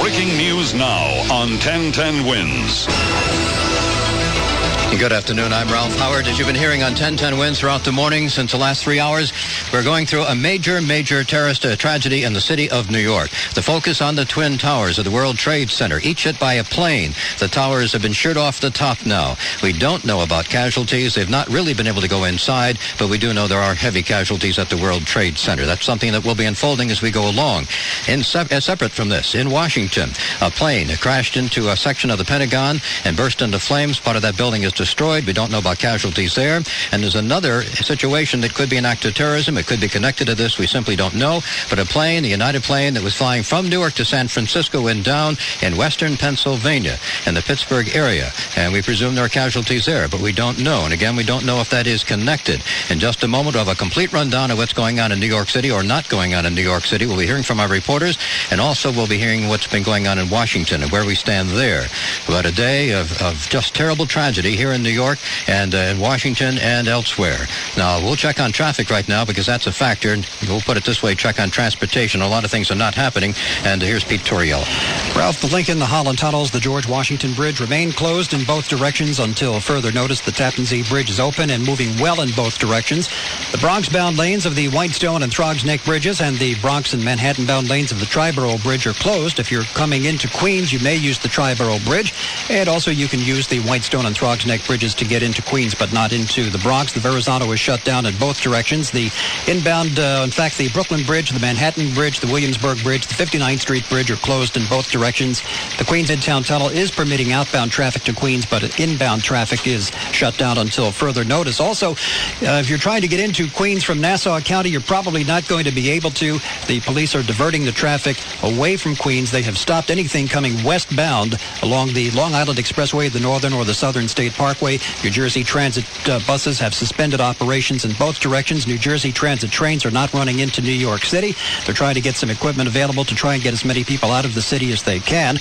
Breaking news now on 1010 Wins. Good afternoon. I'm Ralph Howard. As you've been hearing on 1010 Wins throughout the morning since the last 3 hours, we're going through a major terrorist tragedy in the city of New York. The focus on the Twin Towers of the World Trade Center, each hit by a plane. The towers have been sheared off the top now. We don't know about casualties. They've not really been able to go inside, but we do know there are heavy casualties at the World Trade Center. That's something that will be unfolding as we go along. Separate from this, in Washington, a plane crashed into a section of the Pentagon and burst into flames. Part of that building is destroyed. We don't know about casualties there. And there's another situation that could be an act of terrorism. It could be connected to this. We simply don't know. But a plane, the United plane that was flying from Newark to San Francisco, went down in western Pennsylvania in the Pittsburgh area. And we presume there are casualties there, but we don't know. And again, we don't know if that is connected. In just a moment, we'll have a complete rundown of what's going on in New York City or not going on in New York City. We'll be hearing from our reporters, and also we'll be hearing what's been going on in Washington and where we stand there. About a day of just terrible tragedy here in New York and in Washington and elsewhere. Now, we'll check on traffic right now because that's a factor. We'll put it this way, check on transportation. A lot of things are not happening. And here's Pete Torriello. Ralph, the Lincoln, the Holland Tunnels, the George Washington Bridge remain closed in both directions until further notice. The Tappan Zee Bridge is open and moving well in both directions. The Bronx-bound lanes of the Whitestone and Throgs Neck bridges and the Bronx and Manhattan-bound lanes of the Triborough Bridge are closed. If you're coming into Queens, you may use the Triborough Bridge. And also you can use the Whitestone and Throgs Neck bridges to get into Queens, but not into the Bronx. The Verrazano is shut down in both directions. The inbound, in fact, the Brooklyn Bridge, the Manhattan Bridge, the Williamsburg Bridge, the 59th Street Bridge are closed in both directions. The Queens Midtown Tunnel is permitting outbound traffic to Queens, but inbound traffic is shut down until further notice. Also, if you're trying to get into Queens from Nassau County, you're probably not going to be able to. The police are diverting the traffic away from Queens. They have stopped anything coming westbound along the Long Island Expressway, the Northern or the Southern State Parkway. New Jersey Transit buses have suspended operations in both directions. New Jersey Transit trains are not running into New York City. They're trying to get some equipment available to try and get as many people out of the city as they can.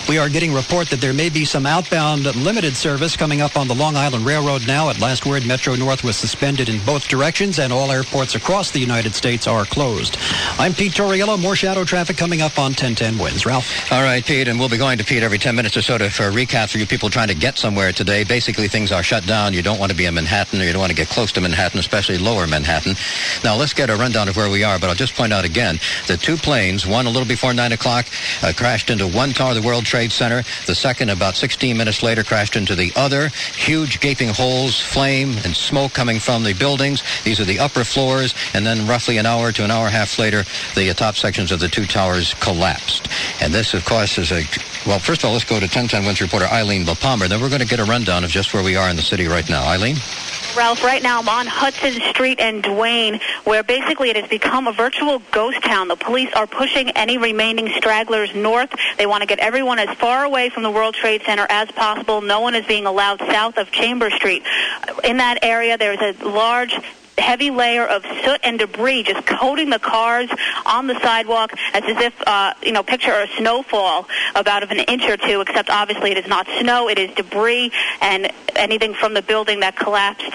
We are getting report that there may be some outbound limited service coming up on the Long Island Railroad now. At last word, Metro North was suspended in both directions, and all airports across the United States are closed. I'm Pete Torriello. More shadow traffic coming up on 1010 Wins. Ralph? All right, Pete, and we'll be going to Pete every 10 minutes or so for a recap for you people trying to get somewhere today. Basically, things are shut down. You don't want to be in Manhattan, or you don't want to get close to Manhattan, especially lower Manhattan. Now, let's get a rundown of where we are, but I'll just point out again that two planes, one a little before 9 o'clock, crashed into one tower of the World Trade Center. The second, about 16 minutes later, crashed into the other. Huge gaping holes, flame and smoke coming from the buildings. These are the upper floors, and then roughly an hour to an hour and a half later, the top sections of the two towers collapsed. And this, of course, is well, first of all, let's go to 1010 Wins reporter Eileen Palmer. Then we're going to get a rundown of just where we are in the city right now. Eileen? Ralph, right now I'm on Hudson Street and Duane, where basically it has become a virtual ghost town. The police are pushing any remaining stragglers north. They want to get everyone as far away from the World Trade Center as possible. No one is being allowed south of Chambers Street. In that area, there's a large heavy layer of soot and debris just coating the cars on the sidewalk as if, picture a snowfall about of an inch or two, except obviously it is not snow, it is debris and anything from the building that collapsed.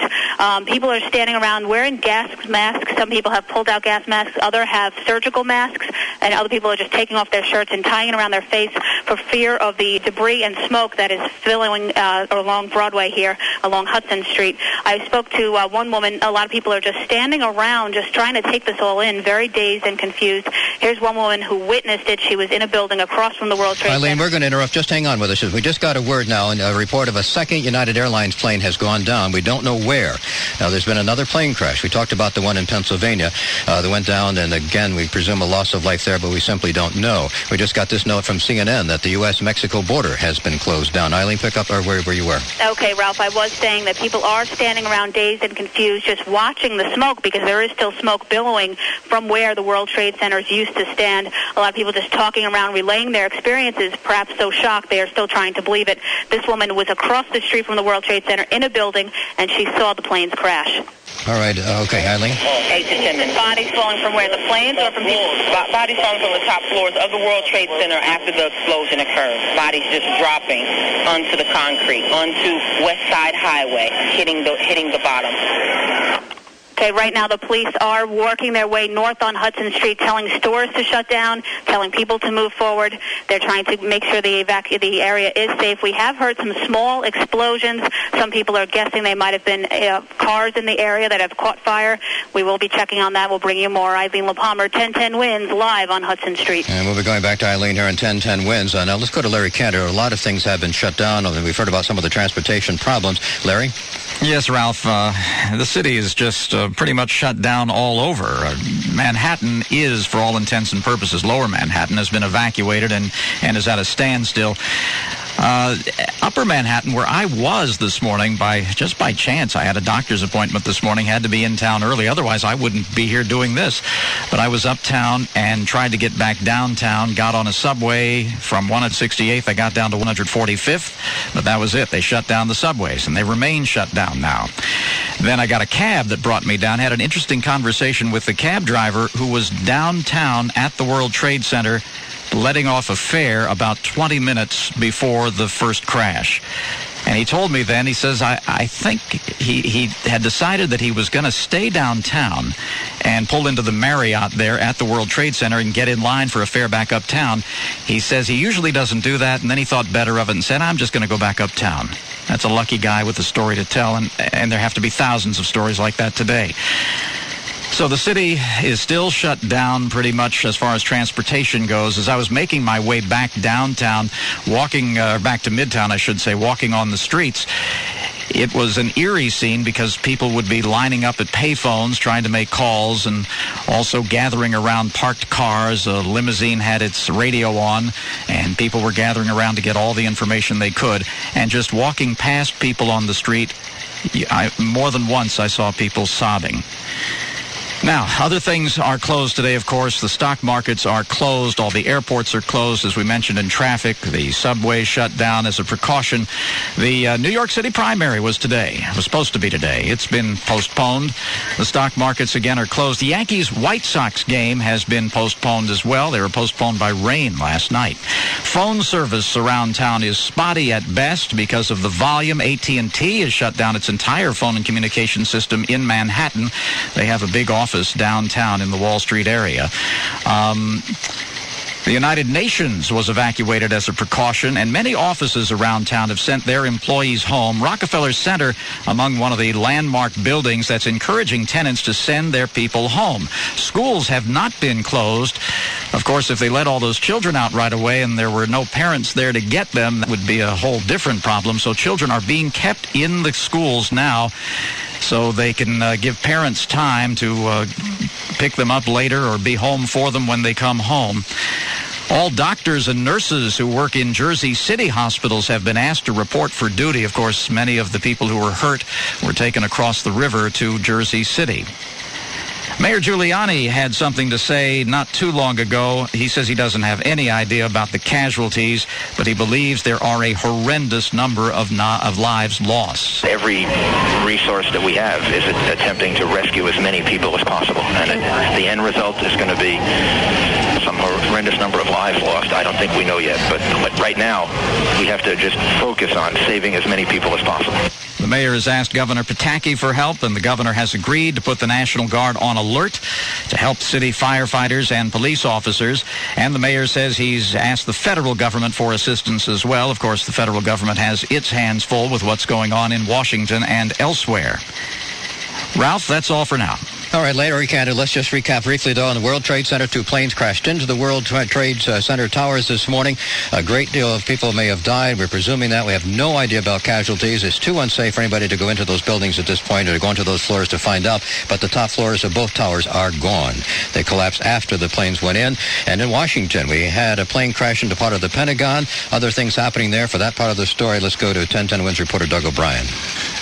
People are standing around wearing gas masks. Some people have pulled out gas masks, others have surgical masks, and other people are just taking off their shirts and tying it around their face for fear of the debris and smoke that is filling along Broadway here, along Hudson Street. I spoke to one woman. A lot of people are just standing around, just trying to take this all in, very dazed and confused. Here's one woman who witnessed it. She was in a building across from the World Trade Center. Eileen, we're going to interrupt. Just hang on with us. We just got a word now, and a report of a second United Airlines plane has gone down. We don't know where. Now, there's been another plane crash. We talked about the one in Pennsylvania that went down, and again, we presume a loss of life there, but we simply don't know. We just got this note from CNN that the U.S.-Mexico border has been closed down. Eileen, pick up where you were. Okay, Ralph, I was saying that people are standing around dazed and confused, just watching the smoke, because there is still smoke billowing from where the World Trade Centers used to stand. A lot of people just talking around, relaying their experiences, perhaps so shocked they are still trying to believe it. This woman was across the street from the World Trade Center in a building, and she saw the planes crash. All right. Okay, Eileen. 8 to 10 bodies falling from where? The planes or from people? Bodies falling from the top floors of the World Trade Center after the explosion occurred. Bodies just dropping onto the concrete, onto West Side Highway, hitting the bottom. Okay, right now the police are working their way north on Hudson Street, telling stores to shut down, telling people to move forward. They're trying to make sure the area is safe. We have heard some small explosions. Some people are guessing they might have been cars in the area that have caught fire. We will be checking on that. We'll bring you more. Eileen LaPalmer, 1010 Wins, live on Hudson Street. And we'll be going back to Eileen here on 1010 Wins. Now let's go to Larry Cantor. A lot of things have been shut down. We've heard about some of the transportation problems. Larry? Yes, Ralph. The city is just pretty much shut down all over. Manhattan is, for all intents and purposes, Lower Manhattan has been evacuated and is at a standstill. Upper Manhattan, where I was this morning, just by chance, I had a doctor's appointment this morning, had to be in town early, otherwise I wouldn't be here doing this. But I was uptown and tried to get back downtown, got on a subway from 168th, I got down to 145th, but that was it. They shut down the subways, and they remain shut down now. Then I got a cab that brought me down, had an interesting conversation with the cab driver who was downtown at the World Trade Center letting off a fare about 20 minutes before the first crash. And he told me then, he says, I think he had decided that he was going to stay downtown and pull into the Marriott there at the World Trade Center and get in line for a fare back uptown. He says he usually doesn't do that, and then he thought better of it and said, I'm just going to go back uptown. That's a lucky guy with a story to tell, and there have to be thousands of stories like that today. So the city is still shut down pretty much as far as transportation goes. As I was making my way back downtown, back to Midtown, I should say, walking on the streets, it was an eerie scene because people would be lining up at payphones trying to make calls and also gathering around parked cars. A limousine had its radio on, and people were gathering around to get all the information they could. And just walking past people on the street, more than once I saw people sobbing. Now, other things are closed today, of course. The stock markets are closed. All the airports are closed, as we mentioned, in traffic. The subway shut down as a precaution. The New York City primary was today. It was supposed to be today. It's been postponed. The stock markets, again, are closed. The Yankees-White Sox game has been postponed as well. They were postponed by rain last night. Phone service around town is spotty at best because of the volume. AT&T has shut down its entire phone and communication system in Manhattan. They have a big office downtown in the Wall Street area. The United Nations was evacuated as a precaution, and many offices around town have sent their employees home. Rockefeller Center, among one of the landmark buildings that's encouraging tenants to send their people home. Schools have not been closed. Of course, if they let all those children out right away and there were no parents there to get them, that would be a whole different problem. So children are being kept in the schools now so they can give parents time to pick them up later or be home for them when they come home. All doctors and nurses who work in Jersey City hospitals have been asked to report for duty. Of course, many of the people who were hurt were taken across the river to Jersey City. Mayor Giuliani had something to say not too long ago. He says he doesn't have any idea about the casualties, but he believes there are a horrendous number of lives lost. Every resource that we have is attempting to rescue as many people as possible, and the end result is going to be some horrendous number of lives lost. I don't think we know yet, but right now we have to just focus on saving as many people as possible. The mayor has asked Governor Pataki for help, and the governor has agreed to put the National Guard on alert to help city firefighters and police officers. And the mayor says he's asked the federal government for assistance as well. Of course, the federal government has its hands full with what's going on in Washington and elsewhere. Ralph, that's all for now. All right, later, Cantor, let's just recap briefly, though. On the World Trade Center, 2 planes crashed into the World Trade Center towers this morning. A great deal of people may have died. We're presuming that. We have no idea about casualties. It's too unsafe for anybody to go into those buildings at this point or to go into those floors to find out. But the top floors of both towers are gone. They collapsed after the planes went in. And in Washington, we had a plane crash into part of the Pentagon. Other things happening there. For that part of the story, let's go to 1010 Wins reporter Doug O'Brien.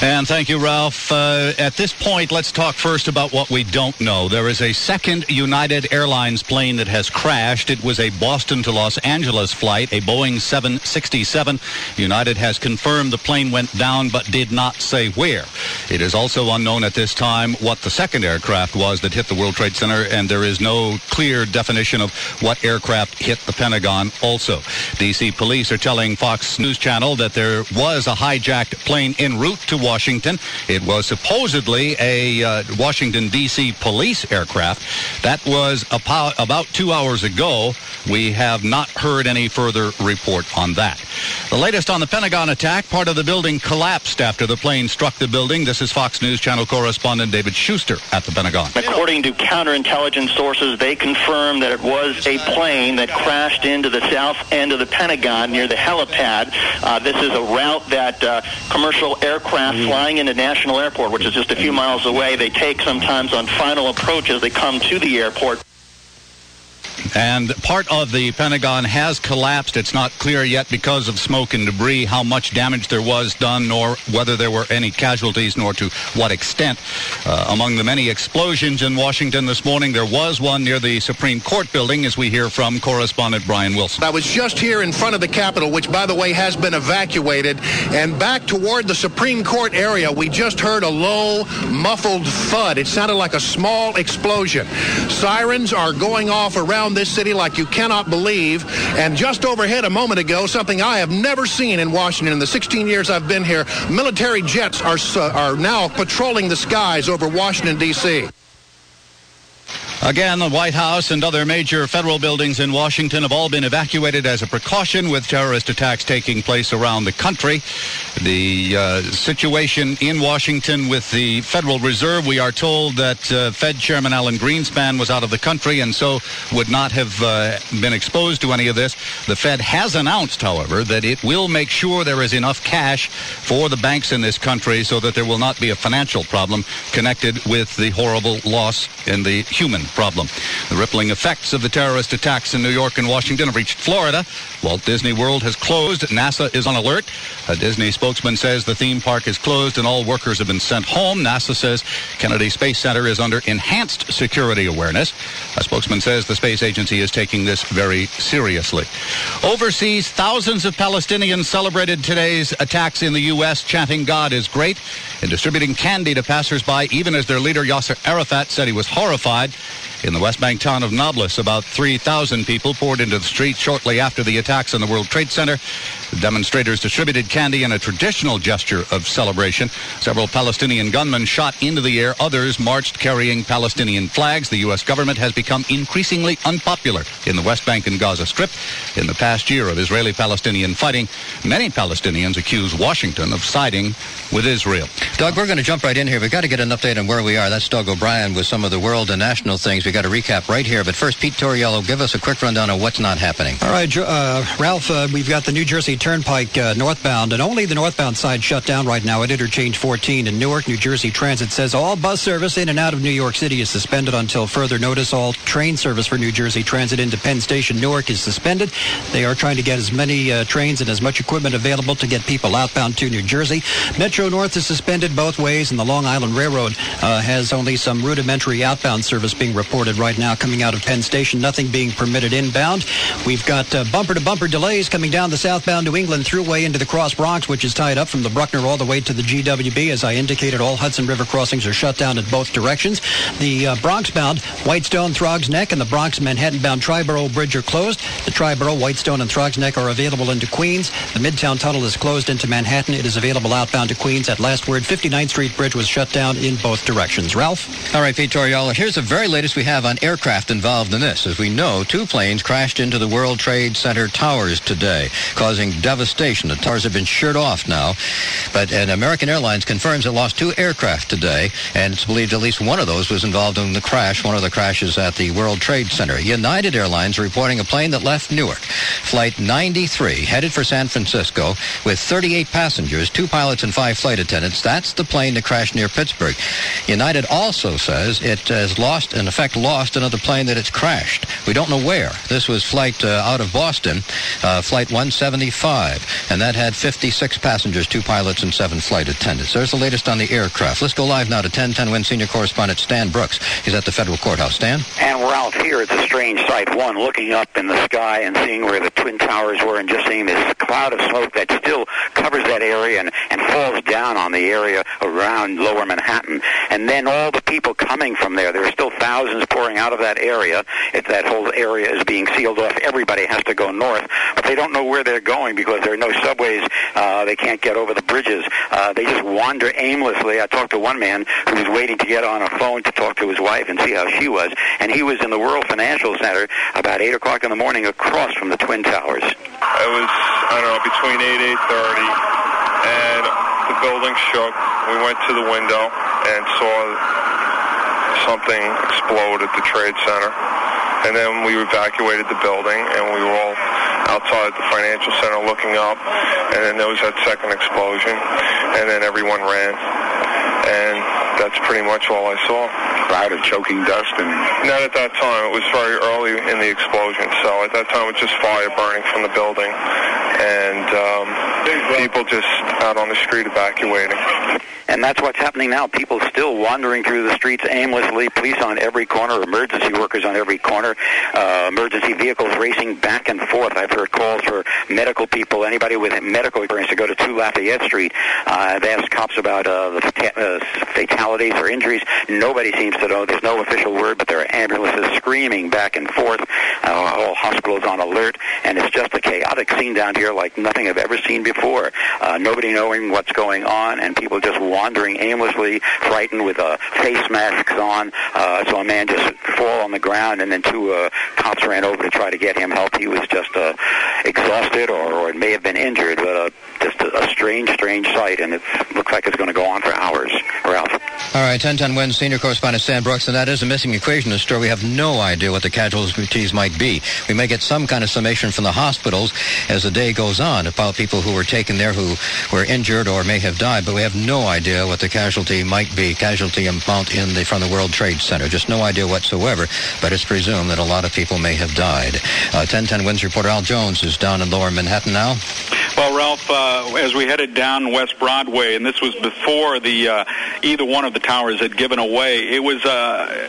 And thank you, Ralph. At this point, let's talk first about what we don't know. There is a second United Airlines plane that has crashed. It was a Boston to Los Angeles flight, a Boeing 767. United has confirmed the plane went down but did not say where. It is also unknown at this time what the second aircraft was that hit the World Trade Center, and there is no clear definition of what aircraft hit the Pentagon also. D.C. police are telling Fox News Channel that there was a hijacked plane en route to Washington. It was supposedly a Washington, D.C. police aircraft. That was about 2 hours ago. We have not heard any further report on that. The latest on the Pentagon attack, part of the building collapsed after the plane struck the building. This is Fox News Channel correspondent David Schuster at the Pentagon. According to counterintelligence sources, they confirmed that it was a plane that crashed into the south end of the Pentagon near the helipad. This is a route that commercial aircraft flying into National Airport, which is just a few miles away, they take sometimes on final approach as they come to the airport. And part of the Pentagon has collapsed. It's not clear yet because of smoke and debris how much damage there was done, nor whether there were any casualties, nor to what extent. Among the many explosions in Washington this morning, there was one near the Supreme Court building, as we hear from correspondent Brian Wilson. I was just here in front of the Capitol, which, by the way, has been evacuated, and back toward the Supreme Court area, we just heard a low, muffled thud. It sounded like a small explosion. Sirens are going off around this city like you cannot believe. And just overhead a moment ago, something I have never seen in Washington in the 16 years I've been here, military jets are now patrolling the skies over Washington, D.C. Again, the White House and other major federal buildings in Washington have all been evacuated as a precaution with terrorist attacks taking place around the country. The situation in Washington with the Federal Reserve, we are told that Fed Chairman Alan Greenspan was out of the country and so would not have been exposed to any of this. The Fed has announced, however, that it will make sure there is enough cash for the banks in this country so that there will not be a financial problem connected with the horrible loss in the human problem. The rippling effects of the terrorist attacks in New York and Washington have reached Florida. Walt Disney World has closed. NASA is on alert. A Disney spokesman says the theme park is closed and all workers have been sent home. NASA says Kennedy Space Center is under enhanced security awareness. A spokesman says the space agency is taking this very seriously. Overseas, thousands of Palestinians celebrated today's attacks in the U.S., chanting God is great and distributing candy to passersby, even as their leader Yasser Arafat said he was horrified. In the West Bank town of Nablus, about 3,000 people poured into the streets shortly after the attacks on the World Trade Center. The demonstrators distributed candy in a traditional gesture of celebration. Several Palestinian gunmen shot into the air. Others marched carrying Palestinian flags. The U.S. government has become increasingly unpopular in the West Bank and Gaza Strip. In the past year of Israeli-Palestinian fighting, many Palestinians accuse Washington of siding with Israel. Doug, we're going to jump right in here. We've got to get an update on where we are. That's Doug O'Brien with some of the world and national things. We've got to recap right here. But first, Pete Torriello, give us a quick rundown of what's not happening. All right, Ralph, we've got the New Jersey Turnpike northbound, and only the northbound side shut down right now at Interchange 14 in Newark. New Jersey Transit says all bus service in and out of New York City is suspended until further notice. All train service for New Jersey Transit into Penn Station, Newark is suspended. They are trying to get as many trains and as much equipment available to get people outbound to New Jersey. Metro North is suspended both ways, and the Long Island Railroad has only some rudimentary outbound service being reported right now coming out of Penn Station. Nothing being permitted inbound. We've got bumper-to-bumper delays coming down the southbound New England Thruway into the Cross Bronx, which is tied up from the Bruckner all the way to the GWB. As I indicated, all Hudson River crossings are shut down in both directions. The Bronx-bound Whitestone, Throgs Neck, and the Bronx-Manhattan-bound Triborough Bridge are closed. The Triborough, Whitestone, and Throgs Neck are available into Queens. The Midtown Tunnel is closed into Manhattan. It is available outbound to Queens. At last word, 59th Street Bridge was shut down in both directions. Ralph? All right, Pete Torriello, here's the very latest we have on aircraft involved in this. As we know, 2 planes crashed into the World Trade Center towers today, causing devastation. The towers have been sheared off now, and American Airlines confirms it lost 2 aircraft today, and it's believed at least one of those was involved in the crash, one of the crashes at the World Trade Center. United Airlines reporting a plane that left Newark, Flight 93, headed for San Francisco with 38 passengers, 2 pilots and 5 flight attendants. That's the plane that crashed near Pittsburgh. United also says it has lost another plane that it's crashed. We don't know where. This was flight out of Boston, Flight 175, and that had 56 passengers, 2 pilots, and 7 flight attendants. There's the latest on the aircraft. Let's go live now to 1010 Win senior correspondent Stan Brooks. He's at the federal courthouse. Stan? And Ralph, here it's a strange sight. One, looking up in the sky and seeing where the Twin Towers were and just seeing this cloud of smoke that still covers that area and falls down on the area around Lower Manhattan. And then all the people coming from there. There are still thousands pouring out of that area. That whole area is being sealed off. Everybody has to go north, but they don't know where they're going wandering because there are no subways. They can't get over the bridges. They just wander aimlessly. I talked to one man who was waiting to get on a phone to talk to his wife and see how she was, and he was in the World Financial Center about 8 o'clock in the morning across from the Twin Towers. It was, I don't know, between 8:30, and the building shook. We went to the window and saw something explode at the Trade Center. And then we evacuated the building, and we were all outside the financial center looking up. And then there was that second explosion, and then everyone ran. And that's pretty much all I saw. Cloud of choking dust? Not at that time. It was very early in the explosion. So at that time, it was just fire burning from the building. And people just out on the street evacuating. And that's what's happening now. People still wandering through the streets aimlessly. Police on every corner, emergency workers on every corner, emergency vehicles racing back and forth. I've heard calls for medical people, anybody with medical experience, to go to 2 Lafayette Street. I've asked cops about the fatalities or injuries. Nobody seems to know. There's no official word, but there are ambulances screaming back and forth. All hospitals on alert, and it's just a chaotic scene down here like nothing I've ever seen before. Nobody knowing what's going on, and people just wandering aimlessly, frightened, with face masks on. So a man just fall on the ground, and then 2 cops ran over to try to get him help. He was just exhausted, or it may have been injured, but just a strange sight, and it looks like it's going to go on for hours. Ralph. All right, 1010 Wins senior correspondent Stan Brooks, and that is a missing equation in the story. We have no idea what the casualties might be. We may get some kind of summation from the hospitals as the day goes on about people who were taken there who were injured or may have died, but we have no idea what the casualty might be, casualty amount from the World Trade Center. Just no idea whatsoever, but it's presumed that a lot of people may have died. 1010 Wins reporter Al Jones is down in Lower Manhattan now. Well, Ralph, as we headed down West Broadway, and this was before either one of the towers had given away, it was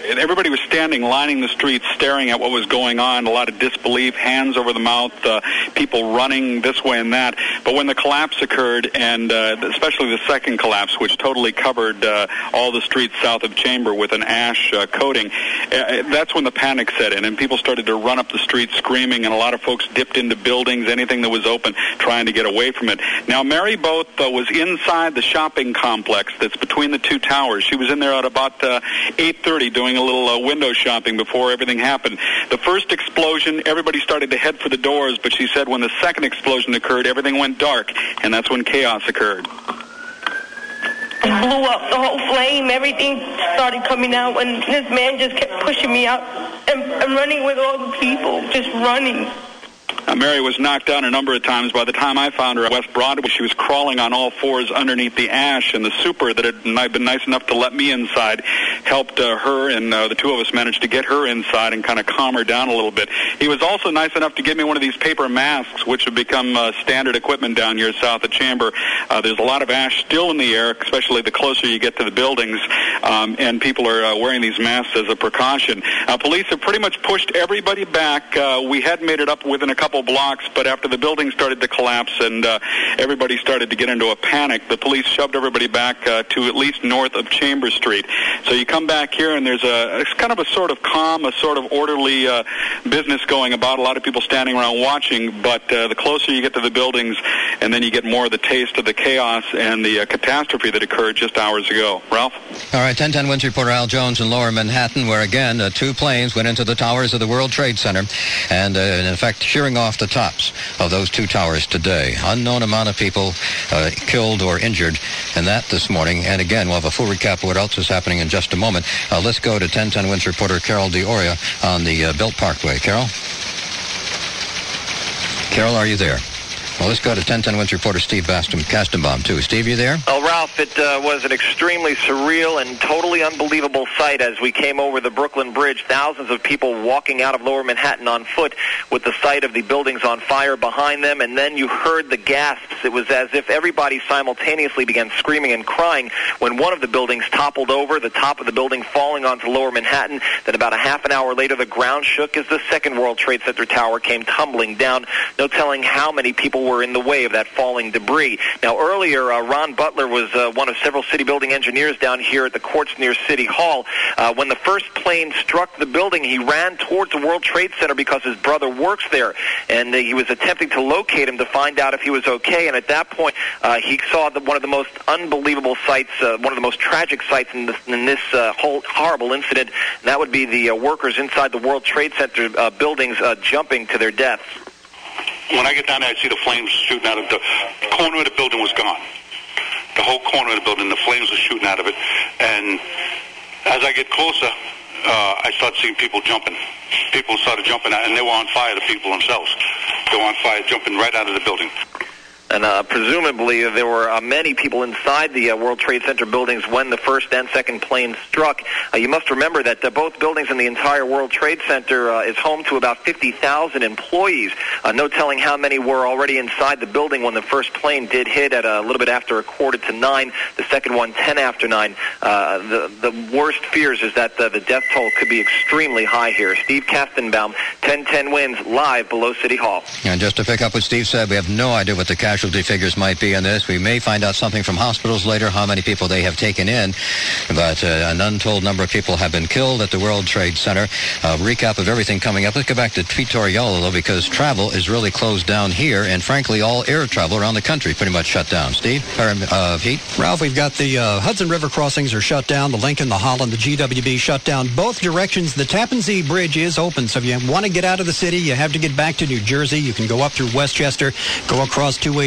everybody was standing, lining the streets, staring at what was going on. A lot of disbelief, hands over the mouth, people running this way and that. But when the collapse occurred, and especially the second collapse, which totally covered all the streets south of Chamber with an ash coating, that's when the panic set in, and people started to run up the street screaming, and a lot of folks dipped into buildings, anything that was open, trying to get away from it. Now, Mary Both was inside the shopping complex that's between the 2 towers. She was in there at about 8:30 doing a little window shopping before everything happened. The first explosion, everybody started to head for the doors, but she said when the second explosion occurred, everything went dark, and that's when chaos occurred. It blew up, the whole flame, everything started coming out, and this man just kept pushing me out and running with all the people, just running. Mary was knocked down a number of times. By the time I found her at West Broadway, she was crawling on all fours underneath the ash, and the super that had been nice enough to let me inside helped her, and the 2 of us managed to get her inside and kind of calm her down a little bit. He was also nice enough to give me one of these paper masks, which have become standard equipment down here south of Chamber. There's a lot of ash still in the air, especially the closer you get to the buildings, and people are wearing these masks as a precaution. Police have pretty much pushed everybody back. We had made it up within a couple blocks, but after the building started to collapse and everybody started to get into a panic, the police shoved everybody back to at least north of Chambers Street. So you come back here, and there's it's kind of a sort of calm, a sort of orderly business going about. A lot of people standing around watching, but the closer you get to the buildings, and then you get more of the taste of the chaos and the catastrophe that occurred just hours ago. Ralph? All right, 1010 Wins reporter Al Jones in Lower Manhattan, where again 2 planes went into the towers of the World Trade Center, and in effect shearing off the tops of those 2 towers today. Unknown amount of people killed or injured in that this morning. And again, we'll have a full recap of what else is happening in just a moment. Let's go to 1010 Wins reporter Carol D'Oria on the Belt Parkway. Carol? Carol, are you there? Well, let's go to 1010 Wins reporter Steve Kastenbaum, too. Steve, you there? Well, Ralph, it was an extremely surreal and totally unbelievable sight as we came over the Brooklyn Bridge. Thousands of people walking out of Lower Manhattan on foot with the sight of the buildings on fire behind them, and then you heard the gasps. It was as if everybody simultaneously began screaming and crying when one of the buildings toppled over, the top of the building falling onto Lower Manhattan. Then about a half an hour later, the ground shook as the second World Trade Center tower came tumbling down. No telling how many people were in the way of that falling debris. Now, earlier, Ron Butler was one of several city building engineers down here at the courts near City Hall. When the first plane struck the building, he ran towards the World Trade Center because his brother works there, and he was attempting to locate him to find out if he was okay. And at that point, he saw one of the most unbelievable sights, one of the most tragic sights in this whole horrible incident, and that would be the workers inside the World Trade Center buildings jumping to their deaths. When I get down there, I see the flames shooting out of the corner of the building was gone. The whole corner of the building, the flames were shooting out of it. And as I get closer, I start seeing people jumping. People started jumping out, and they were on fire, the people themselves. They were on fire, jumping right out of the building. And presumably there were many people inside the World Trade Center buildings when the first and second planes struck. You must remember that both buildings in the entire World Trade Center is home to about 50,000 employees. No telling how many were already inside the building when the first plane did hit at a little bit after 8:45. The second one, 10 after 9. The worst fears is that the death toll could be extremely high here. Steve Kastenbaum, 1010 Winds, live below City Hall. And just to pick up what Steve said, we have no idea what the casualty figures might be in this. We may find out something from hospitals later, how many people they have taken in, but an untold number of people have been killed at the World Trade Center. Recap of everything coming up. Let's go back to Pete Torriello, though, because travel is really closed down here, and frankly, all air travel around the country pretty much shut down. Steve? Pete? Ralph, we've got the Hudson River crossings are shut down, the Lincoln, the Holland, the GWB shut down. Both directions. The Tappan Zee Bridge is open, so if you want to get out of the city, you have to get back to New Jersey. You can go up through Westchester, go across 287,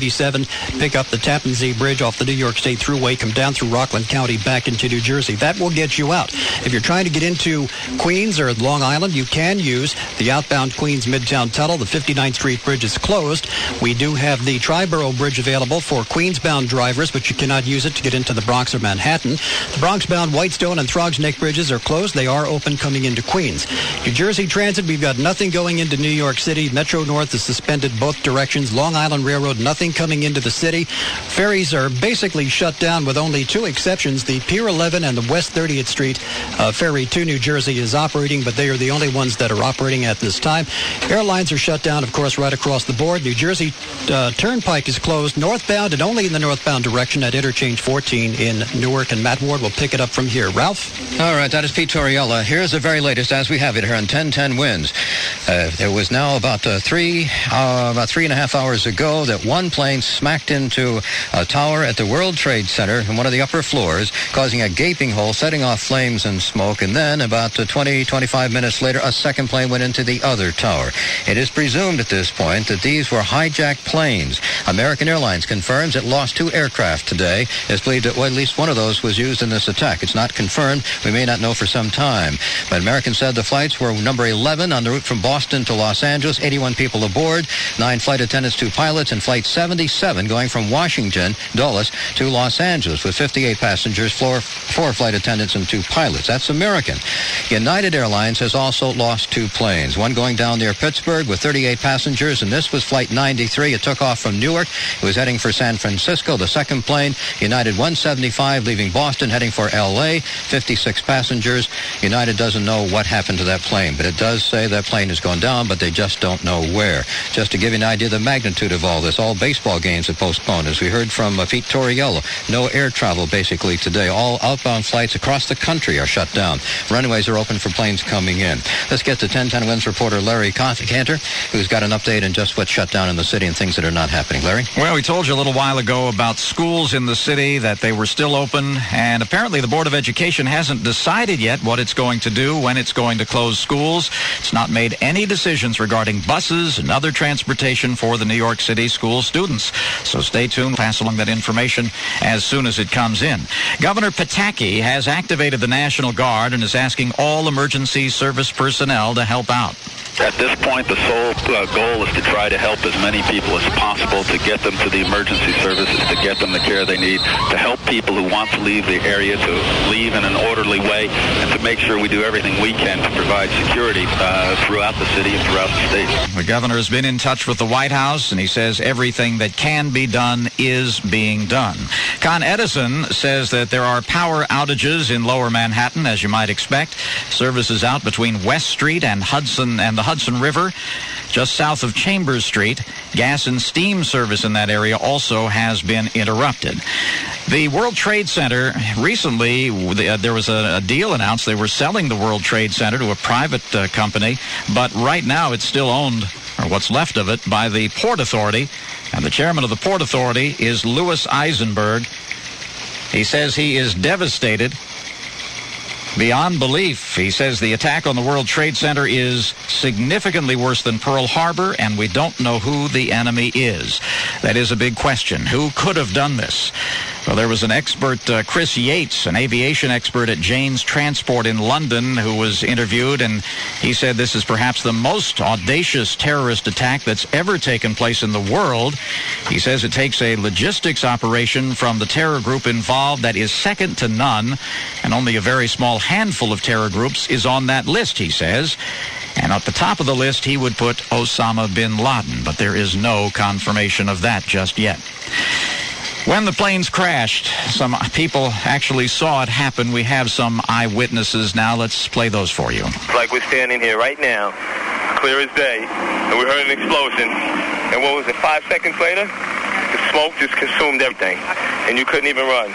pick up the Tappan Zee Bridge off the New York State Thruway, come down through Rockland County back into New Jersey. That will get you out. If you're trying to get into Queens or Long Island, you can use the outbound Queens Midtown Tunnel. The 59th Street Bridge is closed. We do have the Triborough Bridge available for Queens-bound drivers, but you cannot use it to get into the Bronx or Manhattan. The Bronx-bound Whitestone and Throgs Neck bridges are closed. They are open coming into Queens. New Jersey Transit, we've got nothing going into New York City. Metro North is suspended both directions. Long Island Railroad, nothing coming into the city. Ferries are basically shut down with only two exceptions. The Pier 11 and the West 30th Street ferry to New Jersey is operating, but they are the only ones that are operating at this time. Airlines are shut down, of course, right across the board. New Jersey Turnpike is closed northbound and only in the northbound direction at Interchange 14 in Newark, and Matt Ward will pick it up from here. Ralph? All right, that is Pete Torriello. Here's the very latest as we have it here on 1010 Winds. There was now about 3.5 hours ago that one plane smacked into a tower at the World Trade Center in one of the upper floors, causing a gaping hole, setting off flames and smoke. And then about 25 minutes later, a second plane went into the other tower. It is presumed at this point that these were hijacked planes. American Airlines confirms it lost 2 aircraft today. It's believed that at least one of those was used in this attack. It's not confirmed. We may not know for some time. But American said the flights were number 11 on the route from Boston to Los Angeles, 81 people aboard, 9 flight attendants, 2 pilots, and Flight 77 going from Washington, Dulles, to Los Angeles with 58 passengers, 4 flight attendants, and 2 pilots. That's American. United Airlines has also lost 2 planes, one going down near Pittsburgh with 38 passengers, and this was Flight 93. It took off from Newark. It was heading for San Francisco. The second plane, United 175, leaving Boston, heading for L.A., 56 passengers. United doesn't know what happened to that plane, but it does say that plane has gone down, but they just don't know where. Just to give you an idea of the magnitude of all this, all baseball games have postponed. As we heard from Pete Torriello, no air travel basically today. All outbound flights across the country are shut down. Runways are open for planes coming in. Let's get to 1010 Winds reporter Larry Cantor, who's got an update on just what's shut down in the city and things that are not happening. Larry? Well, we told you a little while ago about schools in the city, that they were still open, and apparently the Board of Education hasn't decided yet what it's going to do, when it's going to close schools. It's not made any decisions regarding buses and other transportation for the New York City school students. So stay tuned. Pass along that information as soon as it comes in. Governor Pataki has activated the National Guard and is asking all emergency service personnel to help out. At this point, the sole goal is to try to help as many people as possible, to get them to the emergency services, to get them the care they need, to help people who want to leave the area to leave in an orderly way, and to make sure we do everything we can to provide security throughout the city and throughout the state. The governor has been in touch with the White House, and he says everything everything that can be done is being done. Con Edison says that there are power outages in Lower Manhattan, as you might expect. Services out between West Street and the Hudson River, just south of Chambers Street. Gas and steam service in that area also has been interrupted. The World Trade Center, recently there was a deal announced. They were selling the World Trade Center to a private company, but right now it's still owned, or what's left of it, by the Port Authority. And the chairman of the Port Authority is Louis Eisenberg. He says he is devastated beyond belief. He says the attack on the World Trade Center is significantly worse than Pearl Harbor, and we don't know who the enemy is. That is a big question. Who could have done this? Well, there was an expert, Chris Yates, an aviation expert at Jane's Transport in London, who was interviewed, and he said this is perhaps the most audacious terrorist attack that's ever taken place in the world. He says it takes a logistics operation from the terror group involved that is second to none, and only a very small handful of terror groups is on that list, he says. And at the top of the list, he would put Osama bin Laden, but there is no confirmation of that just yet. When the planes crashed, some people actually saw it happen. We have some eyewitnesses now. Let's play those for you. It's like we're standing here right now, clear as day, and we heard an explosion. And what was it, 5 seconds later? The smoke just consumed everything, and you couldn't even run.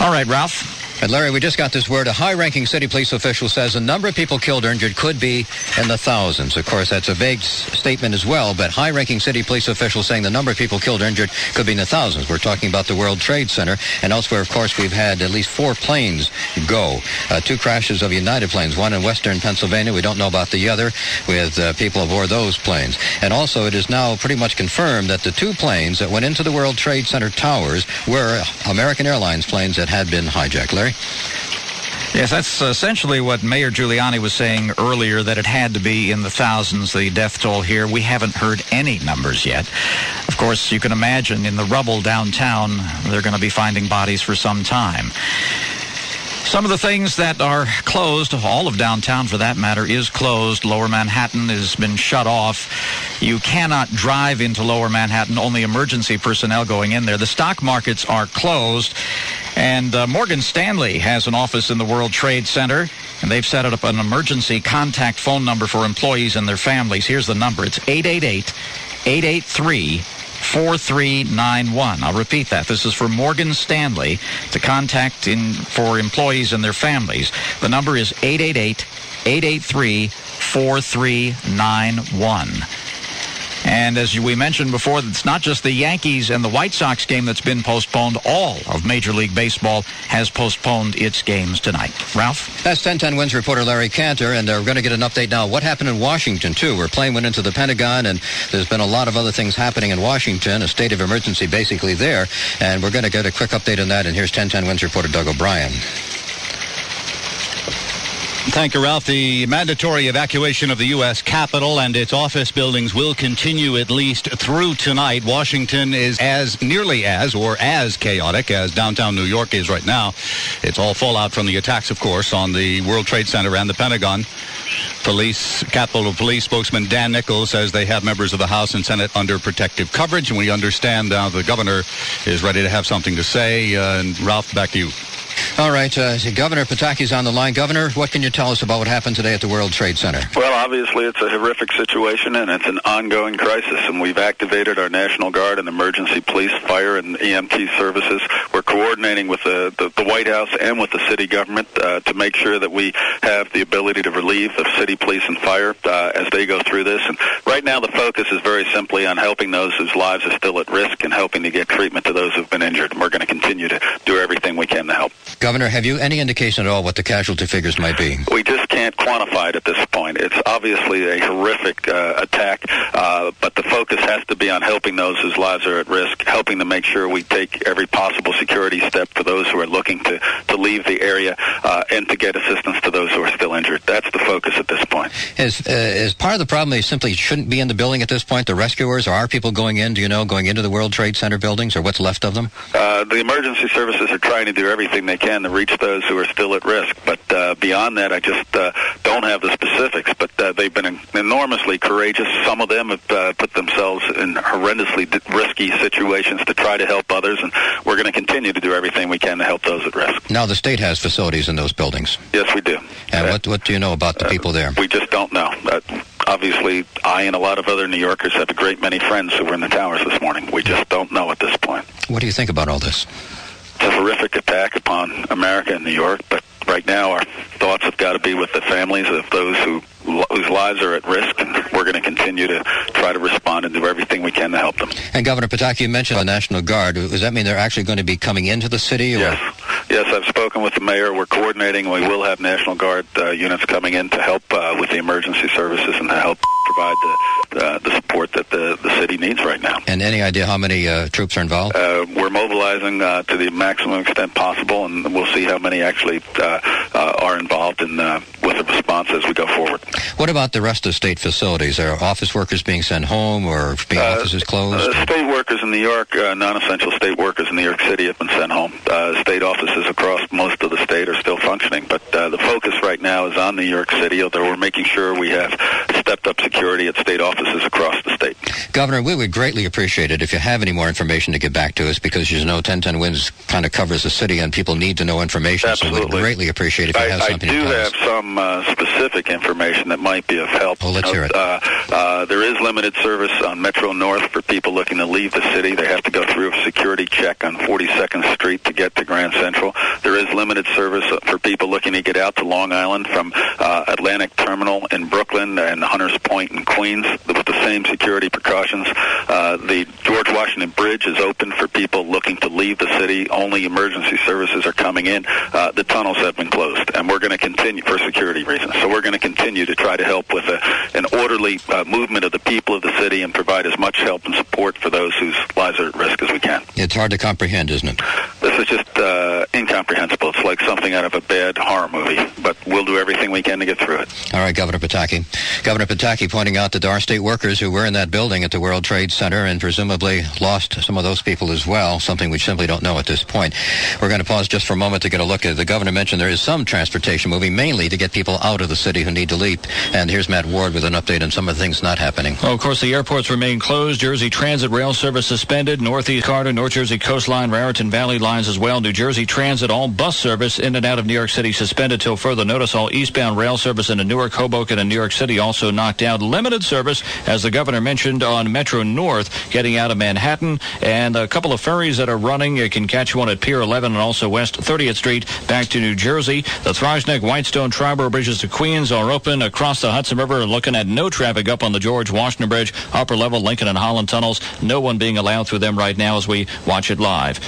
All right, Ralph. And Larry, we just got this word. A high-ranking city police official says the number of people killed or injured could be in the thousands. Of course, that's a vague statement as well, but high-ranking city police officials saying the number of people killed or injured could be in the thousands. We're talking about the World Trade Center. And elsewhere, of course, we've had at least 4 planes go. 2 crashes of United planes, one in western Pennsylvania. We don't know about the other, with people aboard those planes. And also, it is now pretty much confirmed that the 2 planes that went into the World Trade Center towers were American Airlines planes that had been hijacked. Larry? Yes, that's essentially what Mayor Giuliani was saying earlier, that it had to be in the thousands, the death toll here. We haven't heard any numbers yet. Of course, you can imagine in the rubble downtown, they're going to be finding bodies for some time. Some of the things that are closed, all of downtown for that matter, is closed. Lower Manhattan has been shut off. You cannot drive into Lower Manhattan, only emergency personnel going in there. The stock markets are closed. And Morgan Stanley has an office in the World Trade Center, and they've set up an emergency contact phone number for employees and their families. Here's the number. It's 888-883-4391. I'll repeat that. This is for Morgan Stanley to contact for employees and their families. The number is 888-883-4391. And as we mentioned before, it's not just the Yankees and the White Sox game that's been postponed. All of Major League Baseball has postponed its games tonight. Ralph? That's 1010 Wins reporter Larry Cantor, and we're going to get an update now. What happened in Washington, too? Where a plane went into the Pentagon, and there's been a lot of other things happening in Washington, a state of emergency basically there. And we're going to get a quick update on that, and here's 1010 Wins reporter Doug O'Brien. Thank you, Ralph. The mandatory evacuation of the U.S. Capitol and its office buildings will continue at least through tonight. Washington is nearly as chaotic as downtown New York is right now. It's all fallout from the attacks, of course, on the World Trade Center and the Pentagon. Capitol Police spokesman Dan Nichols says they have members of the House and Senate under protective coverage, and we understand now the governor is ready to have something to say. And Ralph, back to you. All right, Governor Pataki's on the line. Governor, what can you tell us about what happened today at the World Trade Center? Well, obviously it's a horrific situation, and it's an ongoing crisis, and we've activated our National Guard and emergency police, fire, and EMT services. We're coordinating with the White House and with the city government to make sure that we have the ability to relieve the city police and fire as they go through this. And right now the focus is very simply on helping those whose lives are still at risk and helping to get treatment to those who've been injured. And we're going to continue to do everything we can to help. Governor, have you any indication at all what the casualty figures might be? We just can't quantify it at this point. It's obviously a horrific attack, but the focus has to be on helping those whose lives are at risk, helping to make sure we take every possible security step for those who are looking to leave the area and to get assistance to those who are still injured. That's the focus at this point. Is part of the problem they simply shouldn't be in the building at this point, the rescuers, or are people going in, going into the World Trade Center buildings, or what's left of them? The emergency services are trying to do everything they can to reach those who are still at risk, but beyond that, I just don't have the specifics, but they've been enormously courageous. Some of them have put themselves in horrendously risky situations to try to help others, and we're going to continue to do everything we can to help those at risk. Now, the state has facilities in those buildings. Yes, we do. And what do you know about the people there? We just don't know. Obviously, I and a lot of other New Yorkers have a great many friends who were in the towers this morning. We just don't know at this point. What do you think about all this? It's a horrific attack upon America and New York, but right now our thoughts have got to be with the families of those whose lives are at risk, and we're going to continue to try to respond and do everything we can to help them. And Governor Pataki, you mentioned the National Guard. Does that mean they're actually going to be coming into the city? Or? Yes, I've spoken with the mayor. We're coordinating. We will have National Guard units coming in to help with the emergency services and to help provide the support that the city needs right now. And any idea how many troops are involved? We're mobilizing to the maximum extent possible, and we'll see how many actually are involved in with the response as we go forward. What about the rest of state facilities? Are office workers being sent home or being offices closed? State workers in New York, non-essential state workers in New York City have been sent home. State offices across most of the state are still functioning, but the focus right now is on New York City, although we're making sure we have stepped up security at state offices across the state. Governor, we would greatly appreciate it if you have any more information to get back to us, because you know 1010 Winds kind of covers the city and people need to know information. Absolutely. So we'd greatly appreciate it if you have something to tell us. I do have some specific information that might be of help. Well, let's hear it. There is limited service on Metro North for people looking to leave the city. They have to go through a security check on 42nd Street to get to Grand Central. There is limited service for people looking to get out to Long Island from Atlantic Terminal in Brooklyn and Hunters Point in Queens with the same security precautions. The George Washington Bridge is open for people looking to leave the city. Only emergency services are coming in. The tunnels have been closed, and we're going to continue for security reasons. So we're going to continue to try to help with an orderly movement of the people of the city and provide as much help and support for those whose lives are at risk as we can. It's hard to comprehend, isn't it? This is just incomprehensible. It's like something out of a bad horror movie, but we'll do everything we can to get through it. All right, Governor Pataki. Governor Pataki pointing out that there are state workers who were in that building at the World Trade Center and presumably lost some of those people as well, something we simply don't know at this point. We're going to pause just for a moment to get a look at it. The governor mentioned there is some transportation moving, mainly to get people out of the city who need to leave. And here's Matt Ward with an update on some of the things not happening. Well, of course, the airports remain closed. Jersey Transit rail service suspended. Northeast Corridor, North Jersey Coastline, Raritan Valley lines as well. New Jersey Transit, all bus service in and out of New York City suspended till further notice. All eastbound rail service into Newark, Hoboken, and New York City also knocked out. Limited service, as the governor mentioned, on Metro North, getting out of Manhattan. And a couple of ferries that are running. You can catch one at Pier 11 and also West 30th Street back to New Jersey. The Throgs Neck, Whitestone, Triborough bridges to Queens are open across the Hudson River. Looking at no traffic up on the George Washington Bridge, upper level Lincoln and Holland tunnels. No one being allowed through them right now as we watch it live.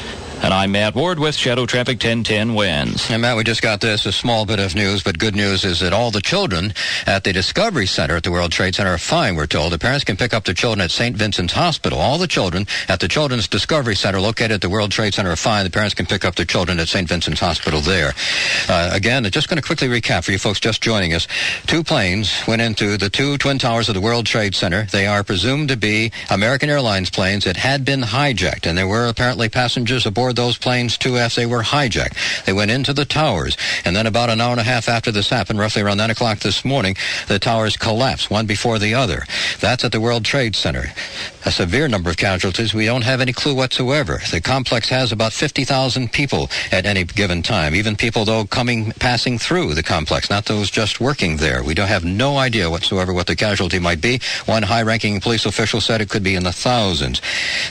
And I'm Matt Ward with Shadow Traffic 1010 Winds. And Matt, we just got this, a small bit of news, but good news is that all the children at the Discovery Center at the World Trade Center are fine, we're told. The parents can pick up their children at St. Vincent's Hospital. All the children at the Children's Discovery Center located at the World Trade Center are fine. The parents can pick up their children at St. Vincent's Hospital there. Again, just going to quickly recap for you folks just joining us. 2 planes went into the 2 twin towers of the World Trade Center. They are presumed to be American Airlines planes that had been hijacked, and there were apparently passengers aboard those planes too as they were hijacked. They went into the towers, and then about an hour and a half after this happened, roughly around 9 o'clock this morning, the towers collapsed, one before the other. That's at the World Trade Center. A severe number of casualties. We don't have any clue whatsoever. The complex has about 50,000 people at any given time, even people, though, passing through the complex, not those just working there. We don't have no idea whatsoever what the casualty might be. One high-ranking police official said it could be in the thousands.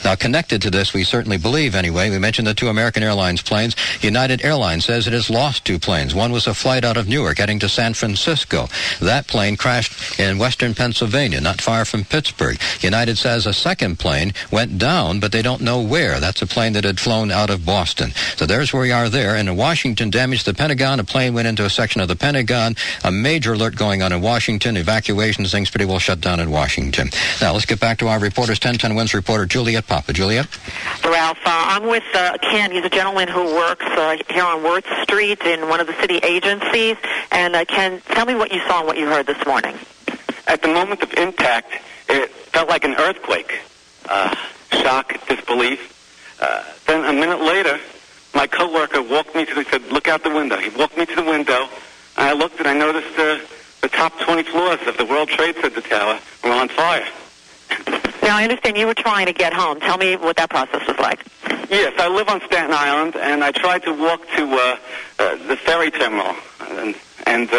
Now, connected to this, we certainly believe, anyway, we mentioned the 2 American Airlines planes. United Airlines says it has lost 2 planes. One was a flight out of Newark heading to San Francisco. That plane crashed in western Pennsylvania, not far from Pittsburgh. United says a second plane went down, but they don't know where. That's a plane that had flown out of Boston. So there's where we are there. And in Washington, damaged the Pentagon. A plane went into a section of the Pentagon. A major alert going on in Washington. Evacuations, things pretty well shut down in Washington. Now, let's get back to our reporters. 1010 Winds reporter Juliet Papa. Juliet? Ralph, I'm with Ken. He's a gentleman who works here on Worth Street in one of the city agencies. And Ken, tell me what you saw and what you heard this morning. At the moment of impact, it felt like an earthquake. Shock, disbelief. Then a minute later, my coworker walked me to he said, look out the window. He walked me to the window, I looked and I noticed the top 20 floors of the World Trade Center tower were on fire. Now, I understand you were trying to get home. Tell me what that process was like. Yes, I live on Staten Island, and I tried to walk to the ferry terminal. And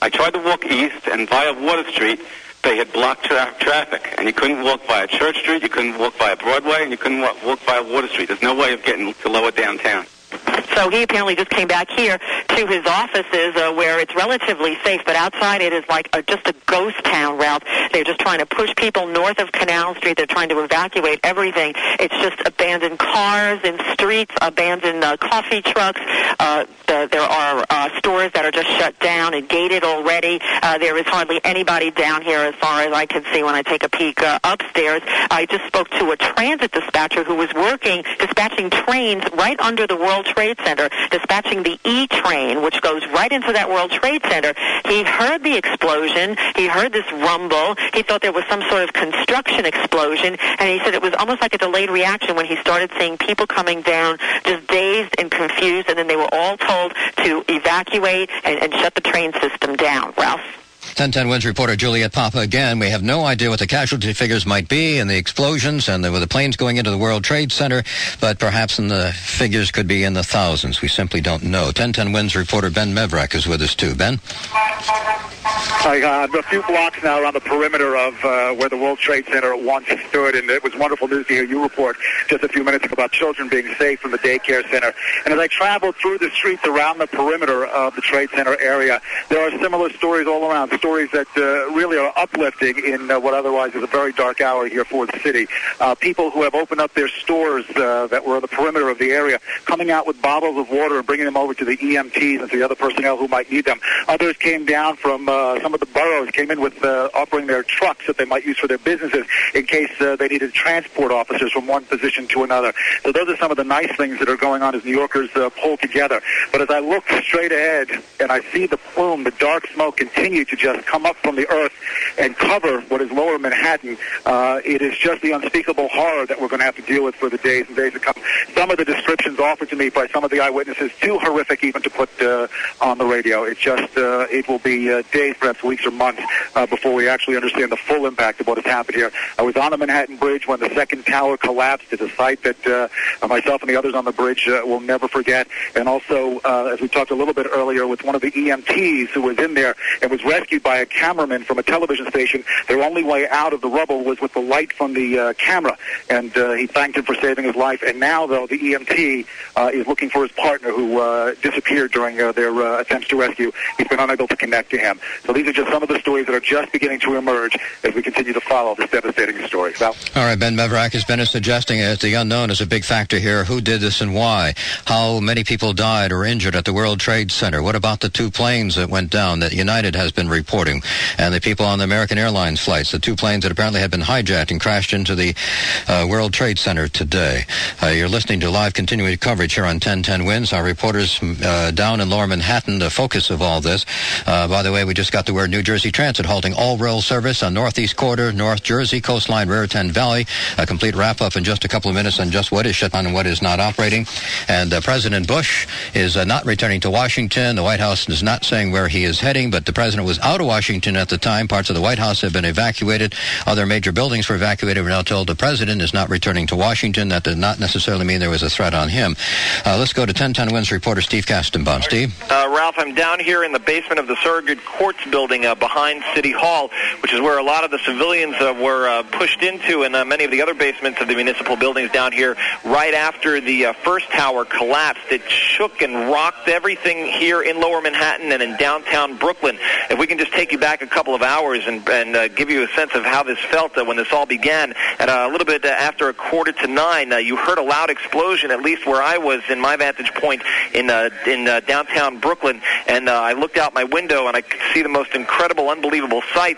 I tried to walk east, and via Water Street, they had blocked traffic. And you couldn't walk via Church Street, you couldn't walk via Broadway, and you couldn't walk via Water Street. There's no way of getting to lower downtown. So he apparently just came back here to his offices where it's relatively safe, but outside it is like just a ghost town, Ralph. They're just trying to push people north of Canal Street. They're trying to evacuate everything. It's just abandoned cars in streets, abandoned coffee trucks. There are stores that are just shut down and gated already. There is hardly anybody down here as far as I can see when I take a peek upstairs. I just spoke to a transit dispatcher who was dispatching trains right under the World Trade Center, dispatching the E train, which goes right into that World Trade Center. He heard the explosion. He heard this rumble. He thought there was some sort of construction explosion, and he said it was almost like a delayed reaction when he started seeing people coming down just dazed and confused, and then they were all told to evacuate and shut the train system down. Ralph? 1010 Wins reporter Juliet Papa again. We have no idea what the casualty figures might be and the explosions and with the planes going into the World Trade Center, but perhaps the figures could be in the thousands. We simply don't know. 1010 Wins reporter Ben Mevrak is with us too. Ben? A few blocks now around the perimeter of where the World Trade Center once stood, and it was wonderful news to hear you report just a few minutes ago about children being safe from the daycare center. And as I traveled through the streets around the perimeter of the Trade Center area, there are similar stories all around, stories that really are uplifting in what otherwise is a very dark hour here for the city. People who have opened up their stores that were on the perimeter of the area, coming out with bottles of water and bringing them over to the EMTs and to the other personnel who might need them. Others came down from some of the boroughs, came in with offering their trucks that they might use for their businesses in case they needed transport officers from one position to another. So those are some of the nice things that are going on as New Yorkers pull together. But as I look straight ahead and I see the plume, the dark smoke continue to just come up from the earth and cover what is lower Manhattan, it is just the unspeakable horror that we're going to have to deal with for the days and days to come. Some of the descriptions offered to me by some of the eyewitnesses, too horrific even to put on the radio. It just, it will be days, perhaps weeks or months before we actually understand the full impact of what has happened here. I was on the Manhattan Bridge when the second tower collapsed. It's a site that myself and the others on the bridge will never forget. And also, as we talked a little bit earlier, with one of the EMTs who was in there and was rescued by a cameraman from a television station. Their only way out of the rubble was with the light from the camera, and he thanked him for saving his life. And now, though, the EMT is looking for his partner who disappeared during their attempts to rescue. He's been unable to connect to him. So these are just some of the stories that are just beginning to emerge as we continue to follow this devastating story. Val? All right, Ben Mevrak has been suggesting the unknown is a big factor here. Who did this and why? How many people died or injured at the World Trade Center? What about the two planes that went down that United has been reporting? And the people on the American Airlines flights, the two planes that apparently had been hijacked and crashed into the World Trade Center today. You're listening to live continuing coverage here on 1010 Wins. Our reporters down in Lower Manhattan, the focus of all this. By the way, we just got the word New Jersey Transit halting all rail service on Northeast Corridor, North Jersey, Coastline, Raritan Valley. A complete wrap-up in just a couple of minutes on just what is shut down and what is not operating. And President Bush is not returning to Washington. The White House is not saying where he is heading, but the president was out of Washington at the time. Parts of the White House have been evacuated. Other major buildings were evacuated. We're now told the president is not returning to Washington. That did not necessarily mean there was a threat on him. Let's go to 1010 Wins reporter Steve Kastenbaum. Steve? Ralph, I'm down here in the basement of the Surrogate Courts building behind City Hall, which is where a lot of the civilians were pushed into, and many of the other basements of the municipal buildings down here right after the first tower collapsed. It shook and rocked everything here in Lower Manhattan and in downtown Brooklyn. If we can just take you back a couple of hours and give you a sense of how this felt when this all began. At a little bit after 8:45, you heard a loud explosion, at least where I was in my vantage point in downtown Brooklyn, and I looked out my window and I could see the most incredible, unbelievable sight,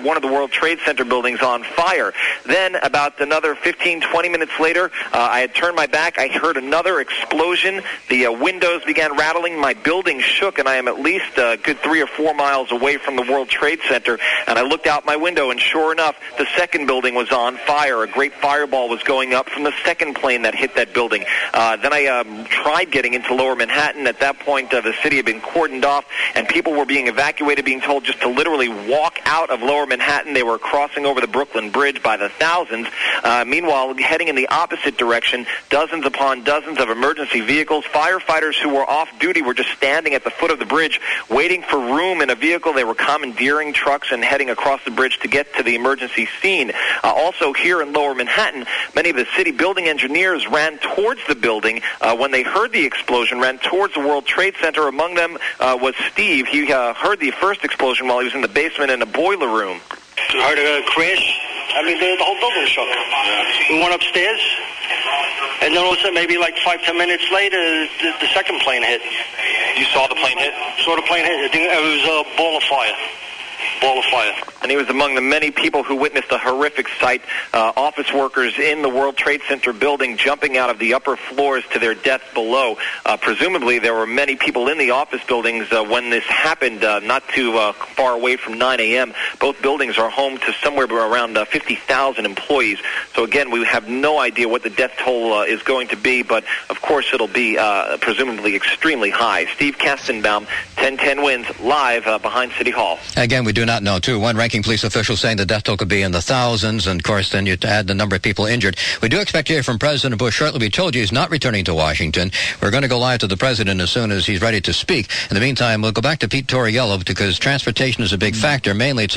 one of the World Trade Center buildings on fire. Then, about another 15, 20 minutes later, I had turned my back. I heard another explosion. The windows began rattling. My building shook, and I am at least a good 3 or 4 miles away from the World Trade Center. And I looked out my window, and sure enough, the second building was on fire. A great fireball was going up from the second plane that hit that building. Then I tried getting into Lower Manhattan. At that point, the city had been cordoned off, and people were being evacuated, being told just to literally walk out of Lower Manhattan. They were crossing over the Brooklyn Bridge by the thousands. Meanwhile, heading in the opposite direction, dozens upon dozens of emergency vehicles. Firefighters who were off duty were just standing at the foot of the bridge, waiting for room in a vehicle. They were commandeering trucks and heading across the bridge to get to the emergency scene. Also here in Lower Manhattan, many of the city building engineers ran towards the building when they heard the explosion, ran towards the World Trade Center. Among them was Steve. He heard the first explosion while he was in the basement in a boiler room. Heard a crash. I mean, the whole building shook. We went upstairs, and then all of a sudden, maybe like 5-10 minutes later, the second plane hit. You saw the plane hit? Saw the plane hit. It was a ball of fire. And he was among the many people who witnessed a horrific sight. Office workers in the World Trade Center building jumping out of the upper floors to their death below. Presumably, there were many people in the office buildings when this happened, not too far away from 9 a.m. Both buildings are home to somewhere around 50,000 employees. So again, we have no idea what the death toll is going to be, but of course it'll be presumably extremely high. Steve Kastenbaum, 1010 Wins, live behind City Hall. Again, we do not know, too. One ranking police official saying the death toll could be in the thousands, and, of course, then you add the number of people injured. We do expect to hear from President Bush shortly. We told you he's not returning to Washington. We're going to go live to the president as soon as he's ready to speak. In the meantime, we'll go back to Pete Torriello because transportation is a big factor. Mainly,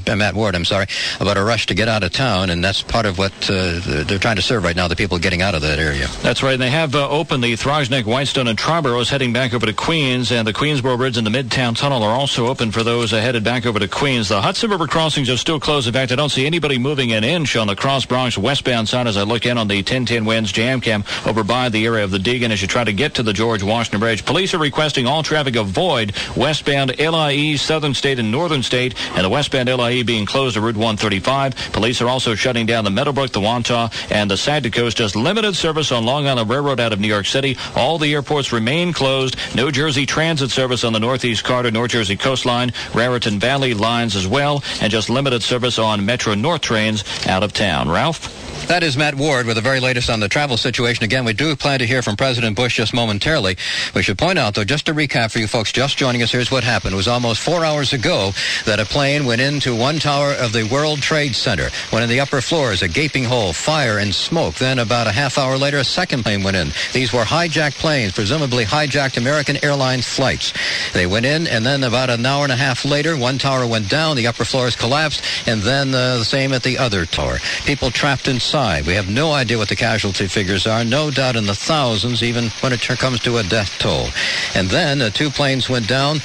Matt Ward, about a rush to get out of town, and that's part of what they're trying to serve right now, the people getting out of that area. That's right. They have opened the Throgs Neck, Whitestone, and Trarborough heading back over to Queens, and the Queensboro Bridge and the Midtown Tunnel are also open for those headed back over to Queens. The Hudson River crossings are still closed. In fact, I don't see anybody moving an inch on the Cross Bronx westbound side as I look in on the 1010 Winds Jam Cam over by the area of the Deegan as you try to get to the George Washington Bridge. Police are requesting all traffic avoid westbound LIE, Southern State and Northern State, and the westbound LIE being closed to Route 135. Police are also shutting down the Meadowbrook, the Wantagh, and the Side to Coast. Just limited service on Long Island Railroad out of New York City. All the airports remain closed. New Jersey transit service on the Northeast Corridor, North Jersey coastline, Raritan Valley lines as well, and just limited service on Metro North trains out of town. Ralph? That is Matt Ward with the very latest on the travel situation. Again, we do plan to hear from President Bush just momentarily. We should point out, though, just to recap for you folks just joining us, here's what happened. It was almost 4 hours ago that a plane went into one tower of the World Trade Center. Went in the upper floors, a gaping hole, fire and smoke. Then about a half hour later, a second plane went in. These were hijacked planes, presumably hijacked American Airlines flights. They went in, and then about an hour and a half later, one tower went down, the upper floors collapsed, and then the same at the other tower. People trapped inside. We have no idea what the casualty figures are, no doubt in the thousands, even when it comes to a death toll. And then two planes went down,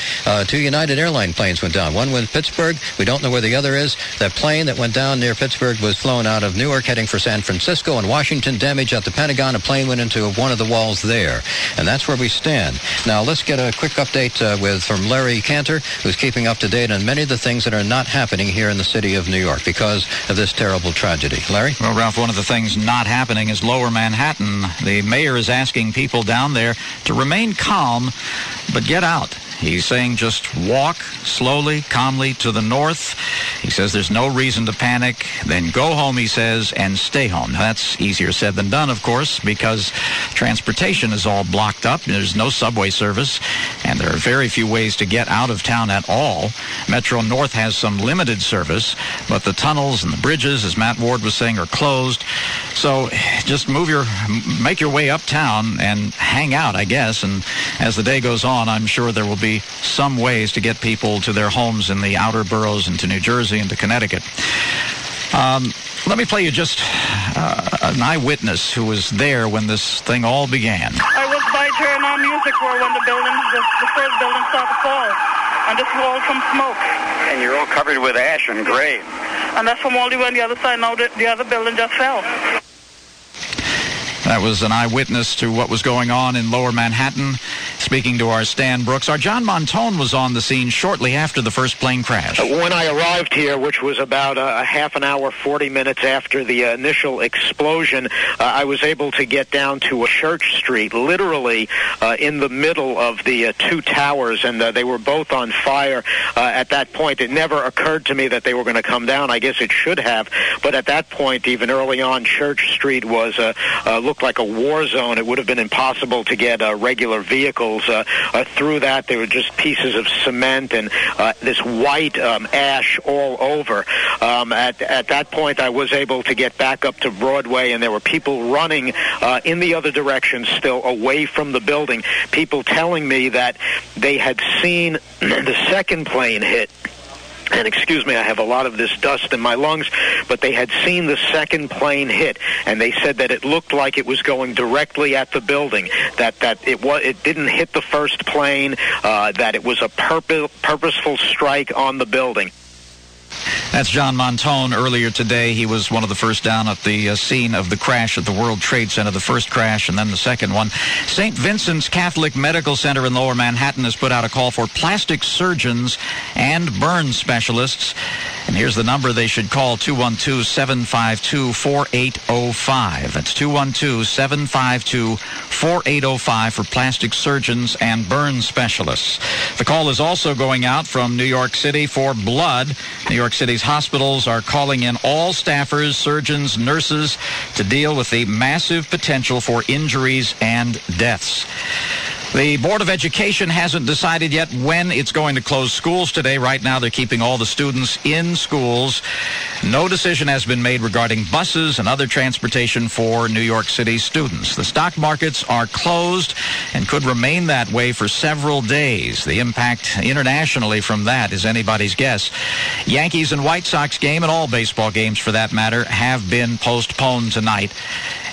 two United Airlines planes went down. One went to Pittsburgh. We don't know where the other is. That plane that went down near Pittsburgh was flown out of Newark heading for San Francisco. And Washington, damage at the Pentagon. A plane went into one of the walls there. And that's where we stand. Now, let's get a quick update from Larry Cantor, who's keeping up to date on many of the things that are not happening here in the city of New York because of this terrible tragedy. Larry? Well, Ralph, one of the things not happening is Lower Manhattan. The mayor is asking people down there to remain calm, but get out. He's saying just walk slowly, calmly to the north. He says there's no reason to panic. Then go home, he says, and stay home. Now, that's easier said than done, of course, because transportation is all blocked up. There's no subway service, and there are very few ways to get out of town at all. Metro North has some limited service, but the tunnels and the bridges, as Matt Ward was saying, are closed. So just make your way uptown and hang out, I guess. And as the day goes on, I'm sure there will be some ways to get people to their homes in the outer boroughs and to New Jersey and to Connecticut. Let me play you just an eyewitness who was there when this thing all began. I was by Turner Music World when the first building started to fall, and this wall from smoke. And you're all covered with ash and gray. And that's from all the way on the other side. Now the other building just fell. That was an eyewitness to what was going on in Lower Manhattan, speaking to our Stan Brooks. Our John Montone was on the scene shortly after the first plane crash. When I arrived here, which was about a half an hour, 40 minutes after the initial explosion, I was able to get down to Church Street, literally in the middle of the two towers, and they were both on fire at that point. It never occurred to me that they were going to come down. I guess it should have, but at that point, even early on, Church Street was looked like a war zone. It would have been impossible to get regular vehicles through that. There were just pieces of cement and this white ash all over. At that point, I was able to get back up to Broadway, and there were people running in the other direction still away from the building, people telling me that they had seen the second plane hit. And excuse me, I have a lot of this dust in my lungs, but they had seen the second plane hit, and they said that it looked like it was going directly at the building, that it didn't hit the first plane, that it was a purposeful strike on the building. That's John Montone. Earlier today, he was one of the first down at the scene of the crash at the World Trade Center, the first crash and then the second one. St. Vincent's Catholic Medical Center in Lower Manhattan has put out a call for plastic surgeons and burn specialists. And here's the number they should call, 212-752-4805. That's 212-752-4805 for plastic surgeons and burn specialists. The call is also going out from New York City for blood. New York City's hospitals are calling in all staffers, surgeons, nurses to deal with the massive potential for injuries and deaths. The Board of Education hasn't decided yet when it's going to close schools today. Right now, they're keeping all the students in schools. No decision has been made regarding buses and other transportation for New York City students. The stock markets are closed and could remain that way for several days. The impact internationally from that is anybody's guess. Yankees and White Sox game, and all baseball games for that matter, have been postponed tonight.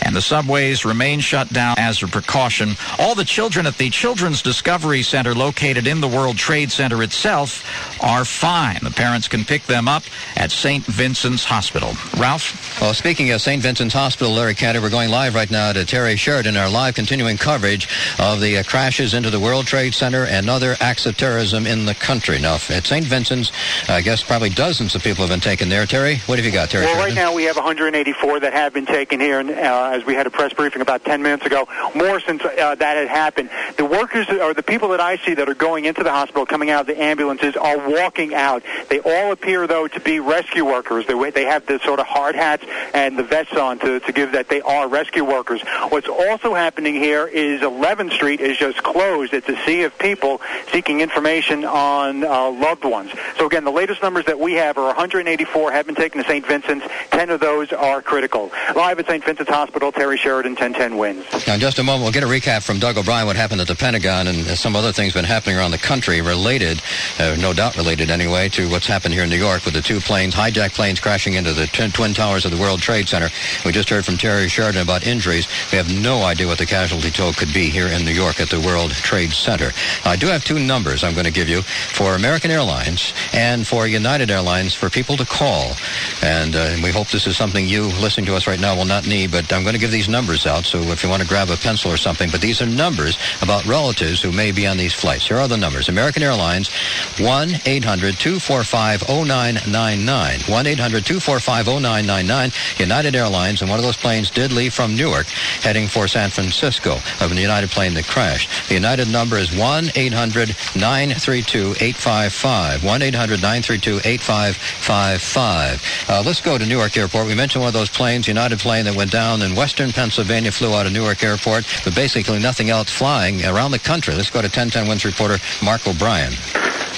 And the subways remain shut down as a precaution. All the children at the Children's Discovery Center located in the World Trade Center itself are fine. The parents can pick them up at St. Vincent's Hospital. Ralph? Well, speaking of St. Vincent's Hospital, Larry Cantor, we're going live right now to Terry Sheridan, our live continuing coverage of the crashes into the World Trade Center and other acts of terrorism in the country. Now, at St. Vincent's, I guess probably dozens of people have been taken there. Terry, what have you got, Terry Well, Sheridan? right now we have 184 that have been taken here, and as we had a press briefing about 10 minutes ago, more since that had happened. The workers, or the people that I see that are going into the hospital, coming out of the ambulances, are walking out. They all appear, though, to be rescue workers. They have the sort of hard hats and the vests on to give that they are rescue workers. What's also happening here is 11th Street is just closed. It's a sea of people seeking information on loved ones. So, again, the latest numbers that we have are 184 have been taken to St. Vincent's. 10 of those are critical. Live at St. Vincent's Hospital, Terry Sheridan, 1010 wins. Now, in just a moment, we'll get a recap from Doug O'Brien what happened at the Pentagon and some other things been happening around the country related, no doubt related anyway, to what's happened here in New York with the two planes, hijacked planes crashing into the twin towers of the World Trade Center. We just heard from Terry Sheridan about injuries. We have no idea what the casualty toll could be here in New York at the World Trade Center. I do have two numbers I'm going to give you for American Airlines and for United Airlines for people to call. And we hope this is something you listening to us right now will not need, but I'm going to give these numbers out, so if you want to grab a pencil or something, but these are numbers about relatives who may be on these flights. Here are the numbers. American Airlines, 1-800-245-0999. 1-800-245-0999. United Airlines, and one of those planes did leave from Newark, heading for San Francisco, of the United plane that crashed. The United number is 1-800-932-855. 1-800-932-8555. Let's go to Newark Airport. We mentioned one of those planes, United plane that went down in western Pennsylvania, flew out of Newark Airport, but basically nothing else flying around the country. Let's go to 1010 Wins reporter Mark O'Brien.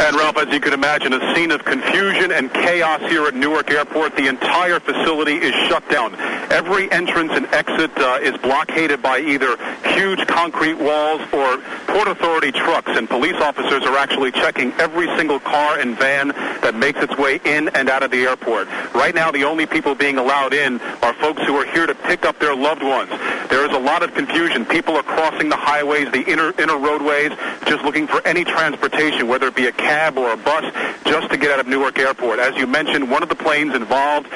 And Ralph, as you can imagine, a scene of confusion and chaos here at Newark Airport. The entire facility is shut down. Every entrance and exit is blockaded by either huge concrete walls or Port Authority trucks, and police officers are actually checking every single car and van that makes its way in and out of the airport. Right now, the only people being allowed in are folks who are here to pick up their loved ones. there is a lot of confusion. People are crossing the highways, the inner roadways, just looking for any transportation, whether it be a cab or a bus, just to get out of Newark Airport. As you mentioned, one of the planes involved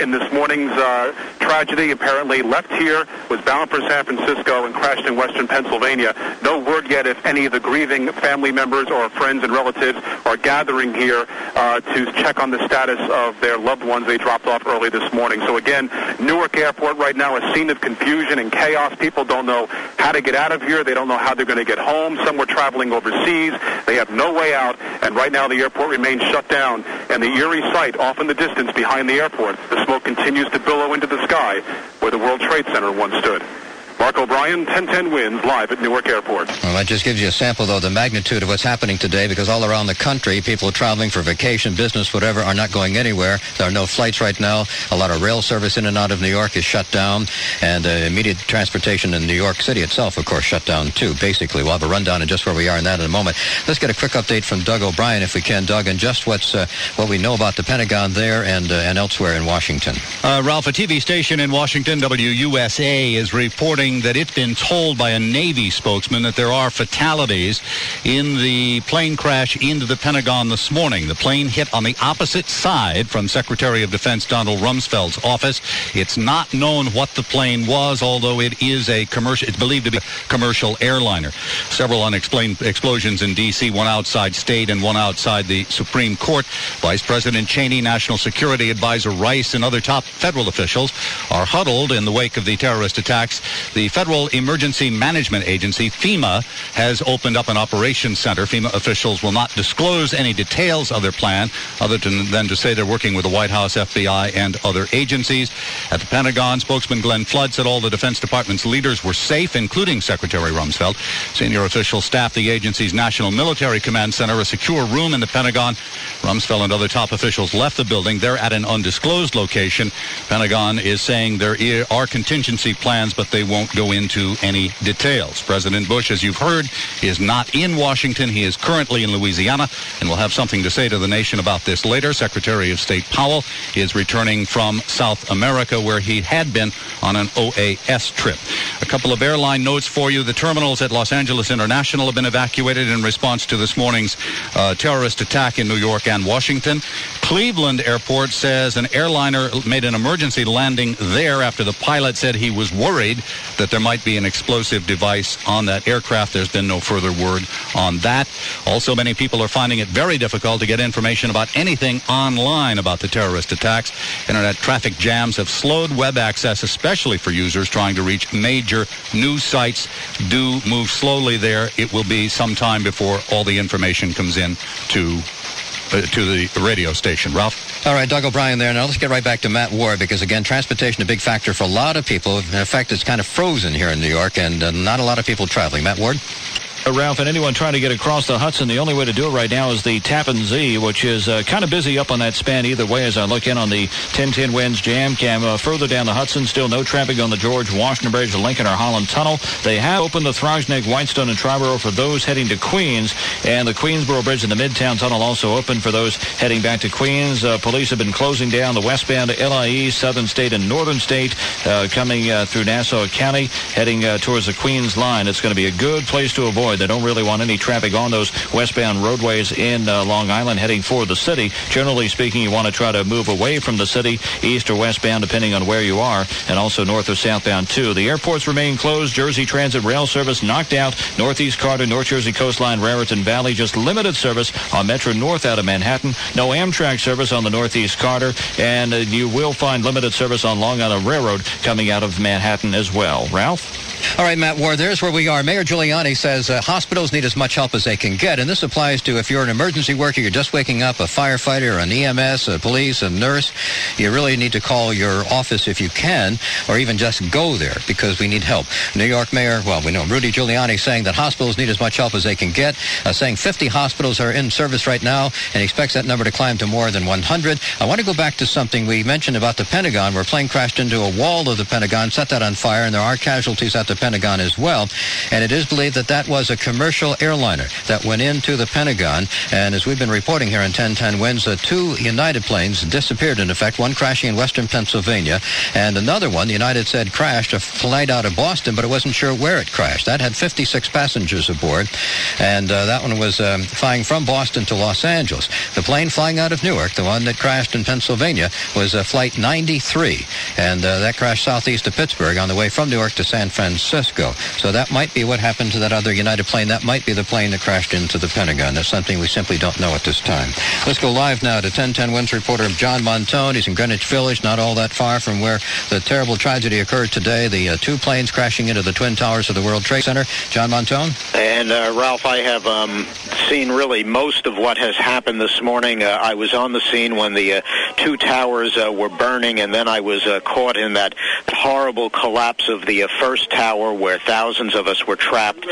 in this morning's tragedy apparently left here, was bound for San Francisco, and crashed in western Pennsylvania. No word yet if any of the grieving family members or friends and relatives are gathering here to check on the status of their loved ones they dropped off early this morning. So again, Newark Airport right now a scene of confusion and chaos. People don't know how to get out of here. They don't know how they're going to get home. Some were traveling overseas. They have no way out, and right now the airport remains shut down. And the eerie sight off in the distance behind the airport, the smoke continues to billow into the sky where the World Trade Center once stood. Mark O'Brien, 1010 Wins, live at Newark Airport. Well, that just gives you a sample, though, of the magnitude of what's happening today, because all around the country, people traveling for vacation, business, whatever, are not going anywhere. There are no flights right now. A lot of rail service in and out of New York is shut down, and immediate transportation in New York City itself, of course, shut down, too, basically. We'll have a rundown of just where we are in that in a moment. Let's get a quick update from Doug O'Brien, if we can, Doug, and just what we know about the Pentagon there and elsewhere in Washington. Ralph, a TV station in Washington, WUSA, is reporting that it's been told by a Navy spokesman that there are fatalities in the plane crash into the Pentagon this morning. The plane hit on the opposite side from Secretary of Defense Donald Rumsfeld's office. It's not known what the plane was, although it is it's believed to be a commercial airliner. Several unexplained explosions in D.C., one outside state and one outside the Supreme Court. Vice President Cheney, National Security Advisor Rice, and other top federal officials are huddled in the wake of the terrorist attacks. The Federal Emergency Management Agency, FEMA, has opened up an operations center. FEMA officials will not disclose any details of their plan other than to say they're working with the White House, FBI, and other agencies. At the Pentagon, spokesman Glenn Flood said all the Defense Department's leaders were safe, including Secretary Rumsfeld. Senior officials staffed the agency's National Military Command Center, a secure room in the Pentagon. Rumsfeld and other top officials left the building. They're at an undisclosed location. Pentagon is saying there are contingency plans, but they won't go into any details. President Bush, as you've heard, is not in Washington. He is currently in Louisiana and will have something to say to the nation about this later. Secretary of State Powell is returning from South America, where he had been on an OAS trip. A couple of airline notes for you. The terminals at Los Angeles International have been evacuated in response to this morning's terrorist attack in New York and Washington. Cleveland Airport says an airliner made an emergency landing there after the pilot said he was worried that there might be an explosive device on that aircraft. There's been no further word on that. Also, many people are finding it very difficult to get information about anything online about the terrorist attacks. Internet traffic jams have slowed web access, especially for users trying to reach major news sites. Do move slowly there. It will be some time before all the information comes in to the radio station. Ralph? All right, Doug O'Brien there. Now let's get right back to Matt Ward, because, again, transportation a big factor for a lot of people. In fact, it's kind of frozen here in New York, and not a lot of people traveling. Matt Ward? Ralph, and anyone trying to get across the Hudson, the only way to do it right now is the Tappan Zee, which is kind of busy up on that span either way as I look in on the 1010 Winds Jam Cam. Further down the Hudson, still no traffic on the George Washington Bridge, the Lincoln or Holland Tunnel. They have opened the Throgs Neck, Whitestone, and Triborough for those heading to Queens, and the Queensboro Bridge and the Midtown Tunnel also open for those heading back to Queens. Police have been closing down the westbound LIE, Southern State and Northern State, coming through Nassau County, heading towards the Queens line. It's going to be a good place to avoid. They don't really want any traffic on those westbound roadways in Long Island heading for the city. Generally speaking, you want to try to move away from the city, east or westbound, depending on where you are, and also north or southbound, too. The airports remain closed. Jersey Transit rail service knocked out. Northeast Carter, North Jersey Coastline, Raritan Valley, just limited service on Metro North out of Manhattan. No Amtrak service on the Northeast Carter, and you will find limited service on Long Island Railroad coming out of Manhattan as well. Ralph? All right, Matt Ward, there's where we are. Mayor Giuliani says hospitals need as much help as they can get, and this applies to if you're an emergency worker, you're just waking up, a firefighter, an EMS, a police, a nurse. You really need to call your office if you can, or even just go there, because we need help. New York Mayor, well, we know Rudy Giuliani saying that hospitals need as much help as they can get, saying 50 hospitals are in service right now, and he expects that number to climb to more than 100. I want to go back to something we mentioned about the Pentagon, where a plane crashed into a wall of the Pentagon, set that on fire, and there are casualties at at the Pentagon as well. And it is believed that that was a commercial airliner that went into the Pentagon. And as we've been reporting here in 1010 Winds, 2 United planes disappeared, in effect, one crashing in western Pennsylvania, and another one, the United said, crashed, a flight out of Boston, but it wasn't sure where it crashed. That had 56 passengers aboard, and that one was flying from Boston to Los Angeles. The plane flying out of Newark, the one that crashed in Pennsylvania, was Flight 93, and that crashed southeast of Pittsburgh on the way from Newark to San Francisco. So that might be what happened to that other United plane. That might be the plane that crashed into the Pentagon. That's something we simply don't know at this time. Let's go live now to 1010 Winds reporter John Montone. He's in Greenwich Village, not all that far from where the terrible tragedy occurred today, the 2 planes crashing into the Twin Towers of the World Trade Center. John Montone? And, Ralph, I have seen really most of what has happened this morning. I was on the scene when the 2 towers were burning, and then I was caught in that horrible collapse of the first tower where thousands of us were trapped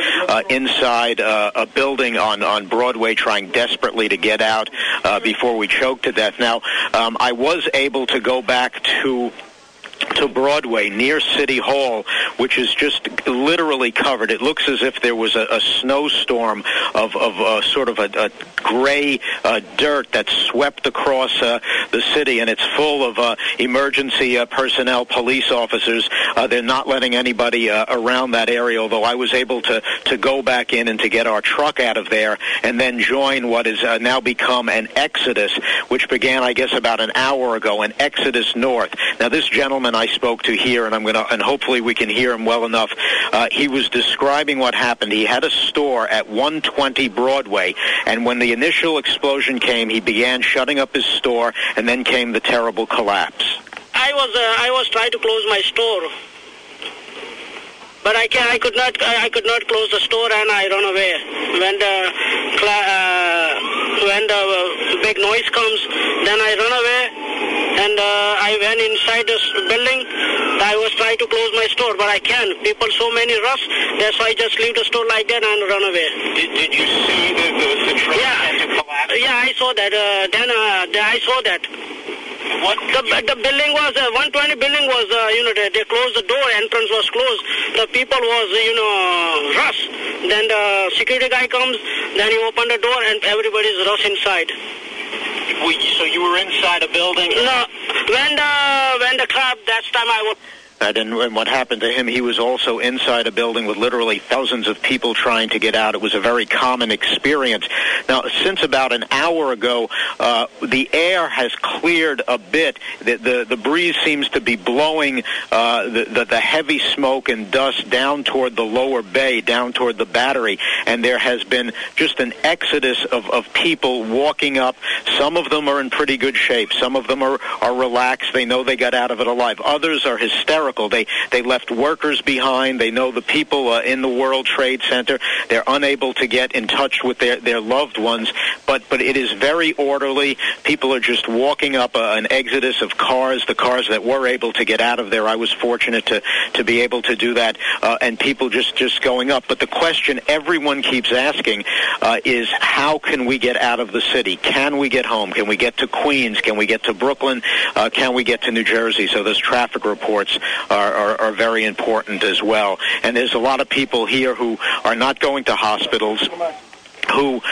inside a building on Broadway trying desperately to get out before we choked to death. Now, I was able to go back to Broadway near City Hall, which is just literally covered. It looks as if there was a snowstorm of sort of a gray dirt that swept across the city, and it's full of emergency personnel, police officers. They're not letting anybody around that area, although I was able to go back in and to get our truck out of there and then join what has now become an exodus, which began, I guess, about an hour ago, an exodus north. Now, this gentleman I spoke to here, and hopefully we can hear him well enough. He was describing what happened. He had a store at 120 Broadway, and when the initial explosion came, he began shutting up his store, and then came the terrible collapse. I was trying to close my store, but I could not close the store, and I ran away. When the big noise comes, then I run away, and I went inside this building. I was trying to close my store, but I can't. People, so many rush, that's why I just leave the store like that and run away. Did you see the truck had to collapse? Yeah, I saw that. Then I saw that. What? The building was 120 building was they closed the door, entrance was closed. The people was rush. Then the security guy comes, then he opened the door and everybody's rush inside. So you were inside a building? No, when the clap, that's time I was. And what happened to him, he was also inside a building with literally thousands of people trying to get out. It was a very common experience. Now, since about an hour ago, the air has cleared a bit. The breeze seems to be blowing the heavy smoke and dust down toward the lower bay, down toward the Battery, and there has been just an exodus of people walking up. Some of them are in pretty good shape. Some of them are relaxed. They know they got out of it alive. Others are hysterical. They left workers behind. They know the people in the World Trade Center. They're unable to get in touch with their loved ones. But it is very orderly. People are just walking up an exodus of cars, the cars that were able to get out of there. I was fortunate to be able to do that, and people just going up. But the question everyone keeps asking is, how can we get out of the city? Can we get home? Can we get to Queens? Can we get to Brooklyn? Can we get to New Jersey? So those traffic reports are very important as well. And there's a lot of people here who are not going to hospitals, who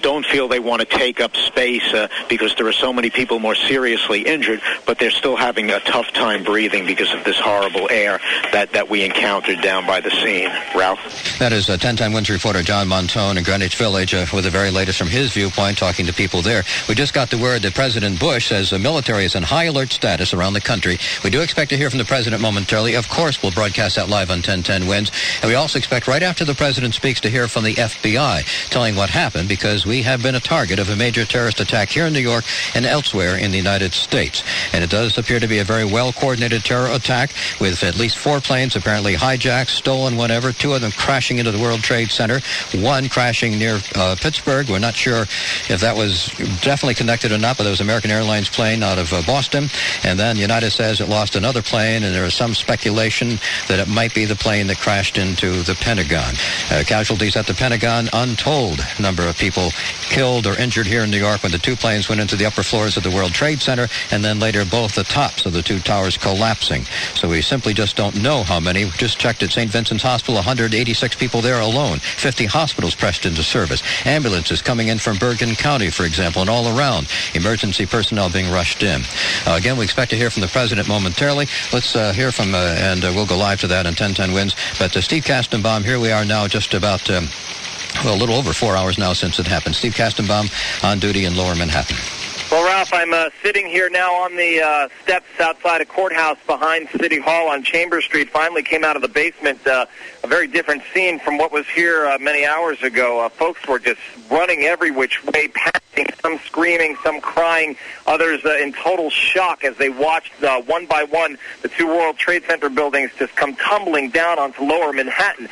don't feel they want to take up space because there are so many people more seriously injured, but they're still having a tough time breathing because of this horrible air that we encountered down by the scene. Ralph? That is 1010 Winds reporter John Montone in Greenwich Village with the very latest from his viewpoint, talking to people there. We just got the word that President Bush says the military is in high alert status around the country. We do expect to hear from the president momentarily. Of course, we'll broadcast that live on 1010 Winds. And we also expect right after the president speaks to hear from the FBI, telling what happened, because we have been a target of a major terrorist attack here in New York and elsewhere in the United States. And it does appear to be a very well-coordinated terror attack with at least 4 planes apparently hijacked, stolen, whatever, 2 of them crashing into the World Trade Center, 1 crashing near Pittsburgh. We're not sure if that was definitely connected or not, but there was an American Airlines plane out of Boston. And then United says it lost another plane, and there is some speculation that it might be the plane that crashed into the Pentagon. Casualties at the Pentagon untold. number of people killed or injured here in New York when the two planes went into the upper floors of the World Trade Center, and then later both the tops of the two towers collapsing. So we simply just don't know how many. We just checked at St. Vincent's Hospital, 186 people there alone, 50 hospitals pressed into service, ambulances coming in from Bergen County, for example, and all around, emergency personnel being rushed in. Again, we expect to hear from the President momentarily. Let's hear from, and we'll go live to that on 1010 Wins. But Steve Kastenbaum, here we are now just about, a little over 4 hours now since it happened. Steve Kastenbaum on duty in Lower Manhattan. Well, Ralph, I'm sitting here now on the steps outside a courthouse behind City Hall on Chambers Street. Finally came out of the basement. A very different scene from what was here many hours ago. Folks were just running every which way, passing, some screaming, some crying, others in total shock as they watched one by one the two World Trade Center buildings just come tumbling down onto Lower Manhattan.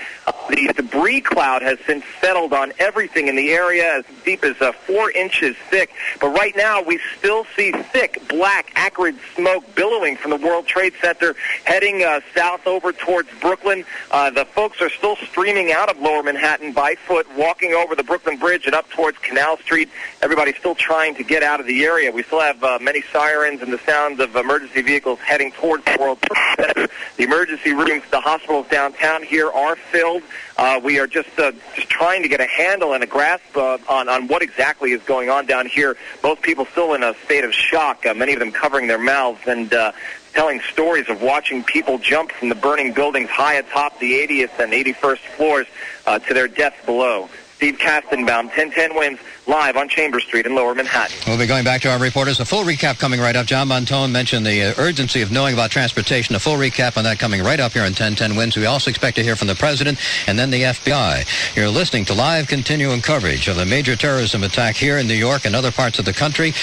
The debris cloud has since settled on everything in the area, as deep as 4 inches thick. But right now, we still see thick, black, acrid smoke billowing from the World Trade Center, heading south over towards Brooklyn. The folks are still streaming out of Lower Manhattan by foot, walking over the Brooklyn Bridge and up towards Canal Street. Everybody's still trying to get out of the area. We still have many sirens and the sounds of emergency vehicles heading towards the World Trade Center. The emergency rooms, the hospitals downtown here are filled. We are just trying to get a handle and a grasp on what exactly is going on down here. Most people still in a state of shock, many of them covering their mouths and telling stories of watching people jump from the burning buildings high atop the 80th and 81st floors to their deaths below. Steve Kastenbaum, 1010 Wins, live on Chambers Street in Lower Manhattan. We'll be going back to our reporters. A full recap coming right up. John Montone mentioned the urgency of knowing about transportation. A full recap on that coming right up here on 1010 Wins. We also expect to hear from the President and then the FBI. You're listening to live continuing coverage of the major terrorism attack here in New York and other parts of the country.